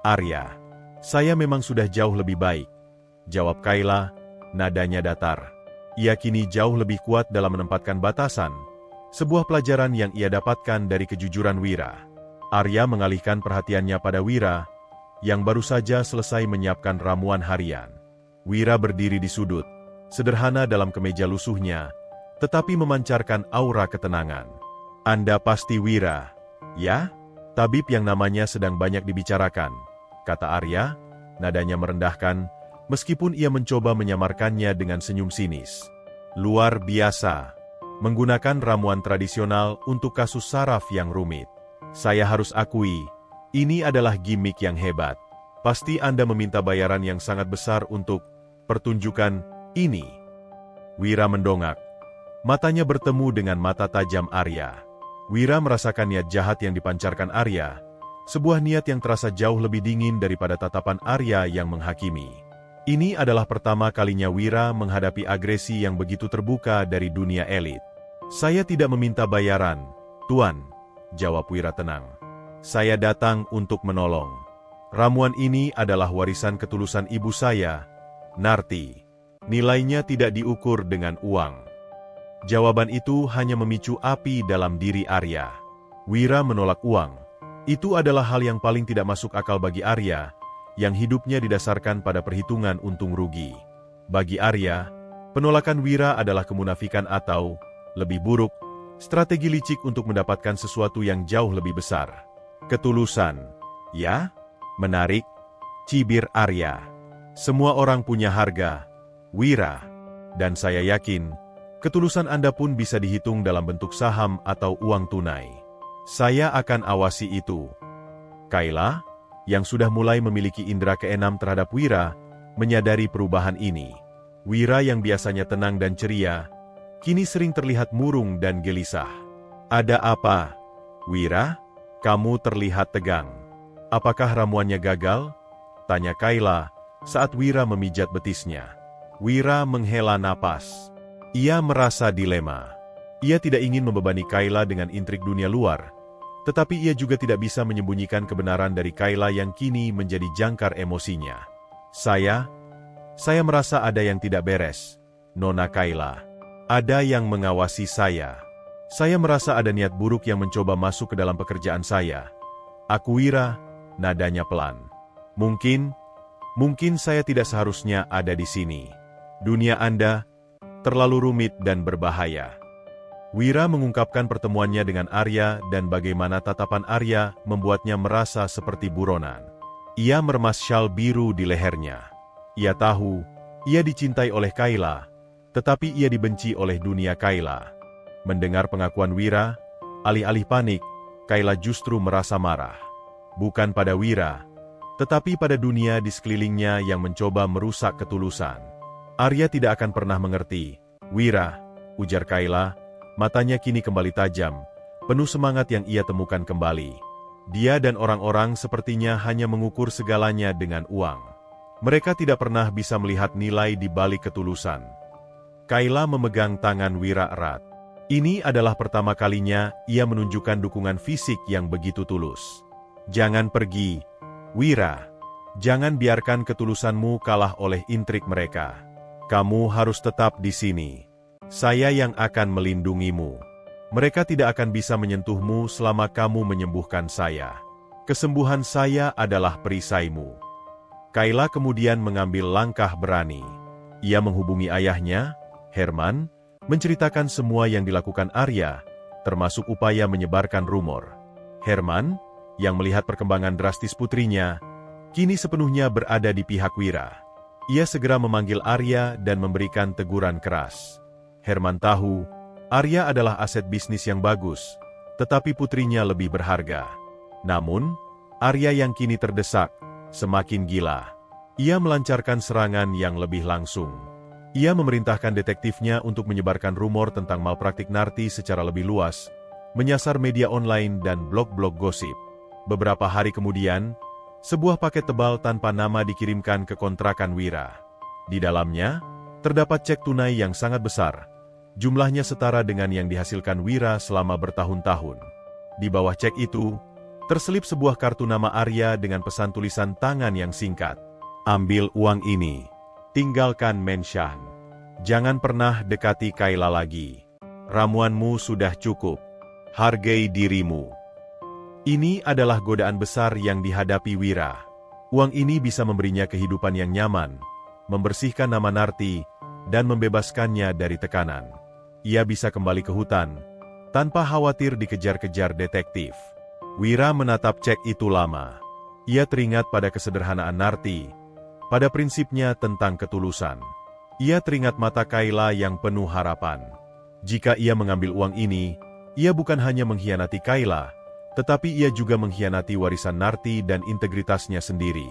Arya. Saya memang sudah jauh lebih baik, jawab Kayla, nadanya datar. Ia kini jauh lebih kuat dalam menempatkan batasan, sebuah pelajaran yang ia dapatkan dari kejujuran Wira. Arya mengalihkan perhatiannya pada Wira, yang baru saja selesai menyiapkan ramuan harian. Wira berdiri di sudut, sederhana dalam kemeja lusuhnya, tetapi memancarkan aura ketenangan. Anda pasti Wira, ya? Tabib yang namanya sedang banyak dibicarakan, kata Arya, nadanya merendahkan, meskipun ia mencoba menyamarkannya dengan senyum sinis. Luar biasa, menggunakan ramuan tradisional untuk kasus saraf yang rumit. Saya harus akui, ini adalah gimmick yang hebat. Pasti Anda meminta bayaran yang sangat besar untuk pertunjukan ini. Wira mendongak. Matanya bertemu dengan mata tajam Arya. Wira merasakan niat jahat yang dipancarkan Arya, sebuah niat yang terasa jauh lebih dingin daripada tatapan Arya yang menghakimi. Ini adalah pertama kalinya Wira menghadapi agresi yang begitu terbuka dari dunia elit. "Saya tidak meminta bayaran, Tuan," jawab Wira tenang. "Saya datang untuk menolong. Ramuan ini adalah warisan ketulusan ibu saya, Narti. Nilainya tidak diukur dengan uang." Jawaban itu hanya memicu api dalam diri Arya. Wira menolak uang. Itu adalah hal yang paling tidak masuk akal bagi Arya, yang hidupnya didasarkan pada perhitungan untung rugi. Bagi Arya, penolakan Wira adalah kemunafikan atau, lebih buruk, strategi licik untuk mendapatkan sesuatu yang jauh lebih besar. "Ketulusan, ya? Menarik," cibir Arya. "Semua orang punya harga, Wira. Dan saya yakin, ketulusan Anda pun bisa dihitung dalam bentuk saham atau uang tunai. Saya akan awasi itu." Kayla, yang sudah mulai memiliki indera keenam terhadap Wira, menyadari perubahan ini. Wira yang biasanya tenang dan ceria, kini sering terlihat murung dan gelisah. "Ada apa, Wira? Kamu terlihat tegang. Apakah ramuannya gagal?" tanya Kayla saat Wira memijat betisnya. Wira menghela napas. Ia merasa dilema. Ia tidak ingin membebani Kayla dengan intrik dunia luar, tetapi ia juga tidak bisa menyembunyikan kebenaran dari Kayla yang kini menjadi jangkar emosinya. Saya merasa ada yang tidak beres, Nona Kayla. Ada yang mengawasi saya. Saya merasa ada niat buruk yang mencoba masuk ke dalam pekerjaan saya." Aku Wira, nadanya pelan. Mungkin saya tidak seharusnya ada di sini. Dunia Anda terlalu rumit dan berbahaya." Wira mengungkapkan pertemuannya dengan Arya dan bagaimana tatapan Arya membuatnya merasa seperti buronan. Ia meremas syal biru di lehernya. Ia tahu, ia dicintai oleh Kayla, tetapi ia dibenci oleh dunia Kayla. Mendengar pengakuan Wira, alih-alih panik, Kayla justru merasa marah. Bukan pada Wira, tetapi pada dunia di sekelilingnya yang mencoba merusak ketulusan. "Arya tidak akan pernah mengerti, Wira," ujar Kayla, matanya kini kembali tajam, penuh semangat yang ia temukan kembali. Dia dan orang-orang sepertinya hanya mengukur segalanya dengan uang. Mereka tidak pernah bisa melihat nilai di balik ketulusan. Kayla memegang tangan Wira erat. Ini adalah pertama kalinya ia menunjukkan dukungan fisik yang begitu tulus. "Jangan pergi, Wira. Jangan biarkan ketulusanmu kalah oleh intrik mereka. Kamu harus tetap di sini. Saya yang akan melindungimu. Mereka tidak akan bisa menyentuhmu selama kamu menyembuhkan saya. Kesembuhan saya adalah perisaimu." Kayla kemudian mengambil langkah berani. Ia menghubungi ayahnya, Herman, menceritakan semua yang dilakukan Arya, termasuk upaya menyebarkan rumor. Herman, yang melihat perkembangan drastis putrinya, kini sepenuhnya berada di pihak Wira. Ia segera memanggil Arya dan memberikan teguran keras. Herman tahu, Arya adalah aset bisnis yang bagus, tetapi putrinya lebih berharga. Namun, Arya yang kini terdesak, semakin gila. Ia melancarkan serangan yang lebih langsung. Ia memerintahkan detektifnya untuk menyebarkan rumor tentang malpraktik Narti secara lebih luas, menyasar media online dan blog-blog gosip. Beberapa hari kemudian, sebuah paket tebal tanpa nama dikirimkan ke kontrakan Wira. Di dalamnya, terdapat cek tunai yang sangat besar. Jumlahnya setara dengan yang dihasilkan Wira selama bertahun-tahun. Di bawah cek itu, terselip sebuah kartu nama Arya dengan pesan tulisan tangan yang singkat. "Ambil uang ini. Tinggalkan Menshan. Jangan pernah dekati Kayla lagi. Ramuanmu sudah cukup. Hargai dirimu." Ini adalah godaan besar yang dihadapi Wira. Uang ini bisa memberinya kehidupan yang nyaman, membersihkan nama Narti, dan membebaskannya dari tekanan. Ia bisa kembali ke hutan, tanpa khawatir dikejar-kejar detektif. Wira menatap cek itu lama. Ia teringat pada kesederhanaan Narti, pada prinsipnya tentang ketulusan. Ia teringat mata Kayla yang penuh harapan. Jika ia mengambil uang ini, ia bukan hanya mengkhianati Kayla, tetapi ia juga mengkhianati warisan Narti dan integritasnya sendiri.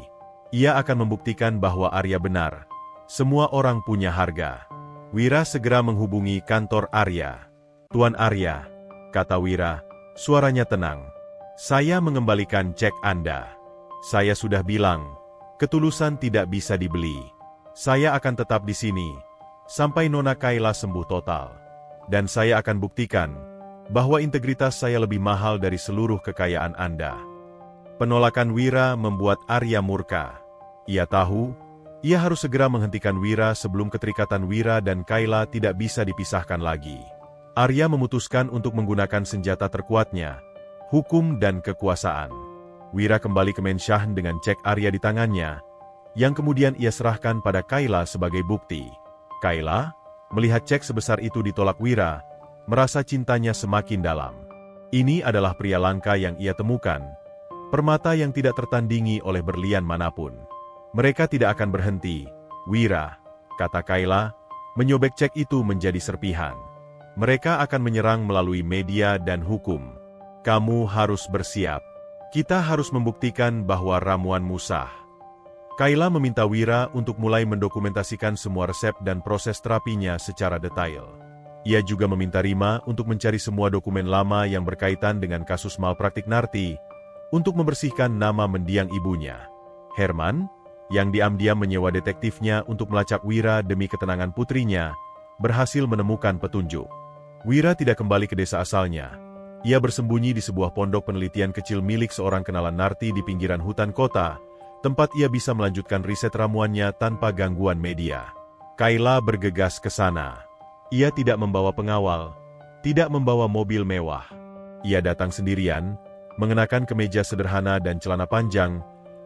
Ia akan membuktikan bahwa Arya benar. Semua orang punya harga. Wira segera menghubungi kantor Arya. "Tuan Arya," kata Wira, suaranya tenang. "Saya mengembalikan cek Anda. Saya sudah bilang, ketulusan tidak bisa dibeli. Saya akan tetap di sini, sampai Nona Kayla sembuh total. Dan saya akan buktikan, bahwa integritas saya lebih mahal dari seluruh kekayaan Anda." Penolakan Wira membuat Arya murka. Ia tahu, ia harus segera menghentikan Wira sebelum keterikatan Wira dan Kayla tidak bisa dipisahkan lagi. Arya memutuskan untuk menggunakan senjata terkuatnya, hukum dan kekuasaan. Wira kembali ke Menshah dengan cek Arya di tangannya, yang kemudian ia serahkan pada Kayla sebagai bukti. Kayla, melihat cek sebesar itu ditolak Wira, merasa cintanya semakin dalam. Ini adalah pria langka yang ia temukan, permata yang tidak tertandingi oleh berlian manapun. "Mereka tidak akan berhenti, Wira," kata Kayla, menyobek cek itu menjadi serpihan. "Mereka akan menyerang melalui media dan hukum. Kamu harus bersiap. Kita harus membuktikan bahwa ramuanmu sah." Kayla meminta Wira untuk mulai mendokumentasikan semua resep dan proses terapinya secara detail. Ia juga meminta Rima untuk mencari semua dokumen lama yang berkaitan dengan kasus malpraktik Narti, untuk membersihkan nama mendiang ibunya. Herman, yang diam-diam menyewa detektifnya untuk melacak Wira demi ketenangan putrinya, berhasil menemukan petunjuk. Wira tidak kembali ke desa asalnya. Ia bersembunyi di sebuah pondok penelitian kecil milik seorang kenalan Narti di pinggiran hutan kota, tempat ia bisa melanjutkan riset ramuannya tanpa gangguan media. Kayla bergegas ke sana. Ia tidak membawa pengawal, tidak membawa mobil mewah. Ia datang sendirian, mengenakan kemeja sederhana dan celana panjang,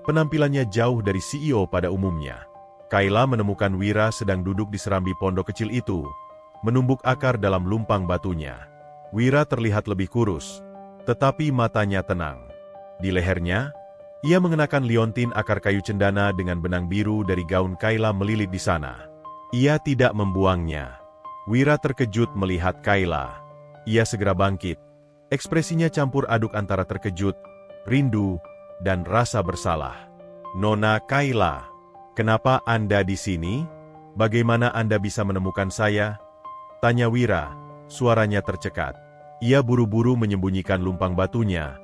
penampilannya jauh dari CEO pada umumnya. Kayla menemukan Wira sedang duduk di serambi pondok kecil itu, menumbuk akar dalam lumpang batunya. Wira terlihat lebih kurus, tetapi matanya tenang. Di lehernya, ia mengenakan liontin akar kayu cendana dengan benang biru dari gaun Kayla melilit di sana. Ia tidak membuangnya. Wira terkejut melihat Kayla. Ia segera bangkit. Ekspresinya campur aduk antara terkejut, rindu, dan rasa bersalah. "Nona Kayla, kenapa Anda di sini? Bagaimana Anda bisa menemukan saya?" tanya Wira, suaranya tercekat. Ia buru-buru menyembunyikan lumpang batunya,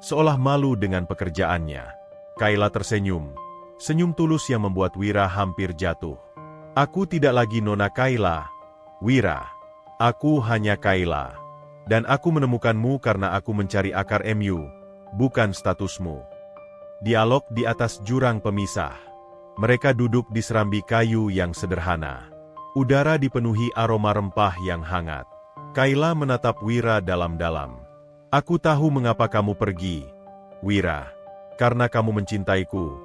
seolah malu dengan pekerjaannya. Kayla tersenyum, senyum tulus yang membuat Wira hampir jatuh. "Aku tidak lagi Nona Kayla, Wira. Aku hanya Kayla. Dan aku menemukanmu karena aku mencari akar MU, bukan statusmu." Dialog di atas jurang pemisah. Mereka duduk di serambi kayu yang sederhana. Udara dipenuhi aroma rempah yang hangat. Kayla menatap Wira dalam-dalam. "Aku tahu mengapa kamu pergi, Wira. Karena kamu mencintaiku.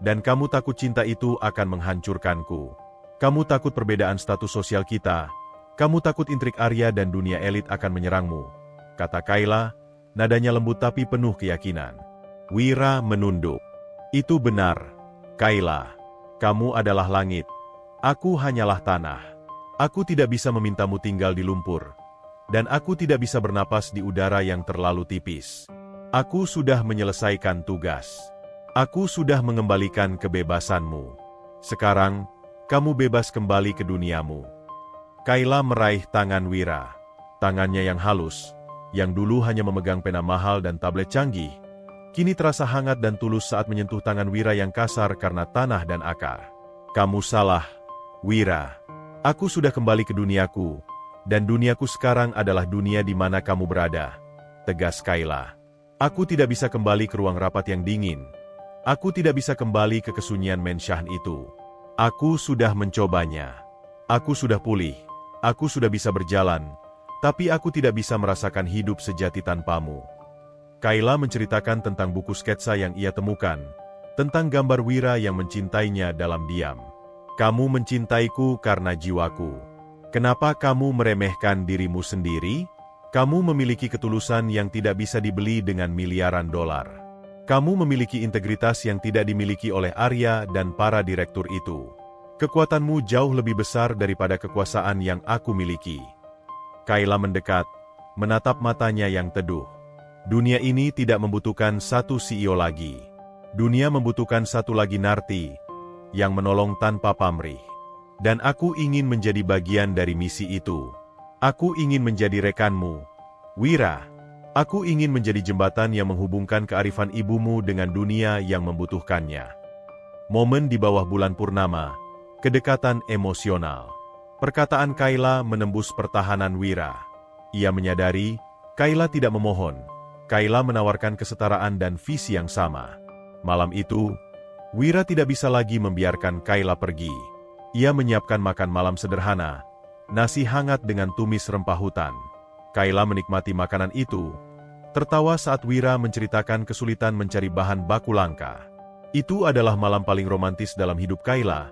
Dan kamu takut cinta itu akan menghancurkanku. Kamu takut perbedaan status sosial kita. Kamu takut intrik Arya dan dunia elit akan menyerangmu," kata Kayla, nadanya lembut tapi penuh keyakinan. Wira menunduk. "Itu benar, Kayla. Kamu adalah langit. Aku hanyalah tanah. Aku tidak bisa memintamu tinggal di lumpur. Dan aku tidak bisa bernapas di udara yang terlalu tipis. Aku sudah menyelesaikan tugas. Aku sudah mengembalikan kebebasanmu. Sekarang, kamu bebas kembali ke duniamu." Kayla meraih tangan Wira. Tangannya yang halus, yang dulu hanya memegang pena mahal dan tablet canggih, kini terasa hangat dan tulus saat menyentuh tangan Wira yang kasar karena tanah dan akar. "Kamu salah, Wira. Aku sudah kembali ke duniaku, dan duniaku sekarang adalah dunia di mana kamu berada," tegas Kayla. "Aku tidak bisa kembali ke ruang rapat yang dingin. Aku tidak bisa kembali ke kesunyian Menshah itu. Aku sudah mencobanya. Aku sudah pulih. Aku sudah bisa berjalan, tapi aku tidak bisa merasakan hidup sejati tanpamu." Kayla menceritakan tentang buku sketsa yang ia temukan, tentang gambar Wira yang mencintainya dalam diam. "Kamu mencintaiku karena jiwaku. Kenapa kamu meremehkan dirimu sendiri? Kamu memiliki ketulusan yang tidak bisa dibeli dengan miliaran dolar. Kamu memiliki integritas yang tidak dimiliki oleh Arya dan para direktur itu. Kekuatanmu jauh lebih besar daripada kekuasaan yang aku miliki." Kayla mendekat, menatap matanya yang teduh. Dunia ini tidak membutuhkan satu CEO lagi. Dunia membutuhkan satu lagi Narti, yang menolong tanpa pamrih. Dan aku ingin menjadi bagian dari misi itu. Aku ingin menjadi rekanmu, Wira. Aku ingin menjadi jembatan yang menghubungkan kearifan ibumu dengan dunia yang membutuhkannya. Momen di bawah bulan purnama, kedekatan emosional. Perkataan Kayla menembus pertahanan Wira. Ia menyadari, Kayla tidak memohon. Kayla menawarkan kesetaraan dan visi yang sama. Malam itu, Wira tidak bisa lagi membiarkan Kayla pergi. Ia menyiapkan makan malam sederhana, nasi hangat dengan tumis rempah hutan. Kayla menikmati makanan itu, tertawa saat Wira menceritakan kesulitan mencari bahan baku langka. Itu adalah malam paling romantis dalam hidup Kayla,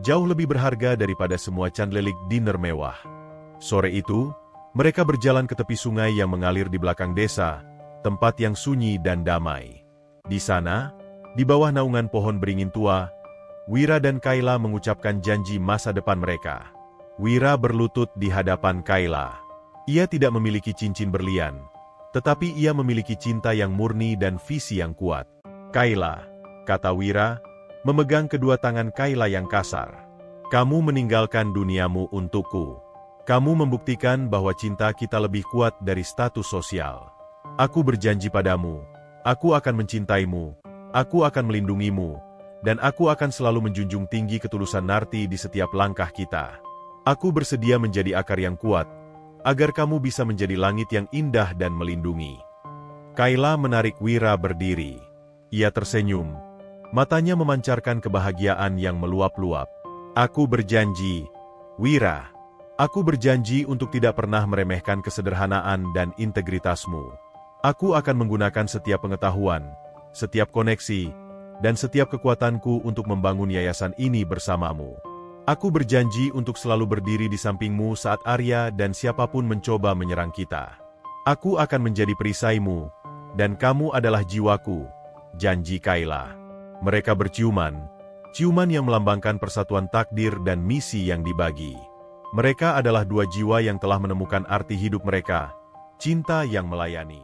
jauh lebih berharga daripada semua candlelit dinner mewah. Sore itu, mereka berjalan ke tepi sungai yang mengalir di belakang desa, tempat yang sunyi dan damai. Di sana, di bawah naungan pohon beringin tua, Wira dan Kayla mengucapkan janji masa depan mereka. Wira berlutut di hadapan Kayla. Ia tidak memiliki cincin berlian, tetapi ia memiliki cinta yang murni dan visi yang kuat. Kayla, kata Wira, memegang kedua tangan Kayla yang kasar. Kamu meninggalkan duniamu untukku. Kamu membuktikan bahwa cinta kita lebih kuat dari status sosial. Aku berjanji padamu, aku akan mencintaimu, aku akan melindungimu, dan aku akan selalu menjunjung tinggi ketulusan Narti di setiap langkah kita. Aku bersedia menjadi akar yang kuat, agar kamu bisa menjadi langit yang indah dan melindungi. Kayla menarik Wira berdiri. Ia tersenyum, matanya memancarkan kebahagiaan yang meluap-luap. Aku berjanji, Wira. Aku berjanji untuk tidak pernah meremehkan kesederhanaan dan integritasmu. Aku akan menggunakan setiap pengetahuan, setiap koneksi, dan setiap kekuatanku untuk membangun yayasan ini bersamamu. Aku berjanji untuk selalu berdiri di sampingmu saat Arya dan siapapun mencoba menyerang kita. Aku akan menjadi perisaimu, dan kamu adalah jiwaku, janji Kayla. Mereka berciuman, ciuman yang melambangkan persatuan takdir dan misi yang dibagi. Mereka adalah dua jiwa yang telah menemukan arti hidup mereka, cinta yang melayani.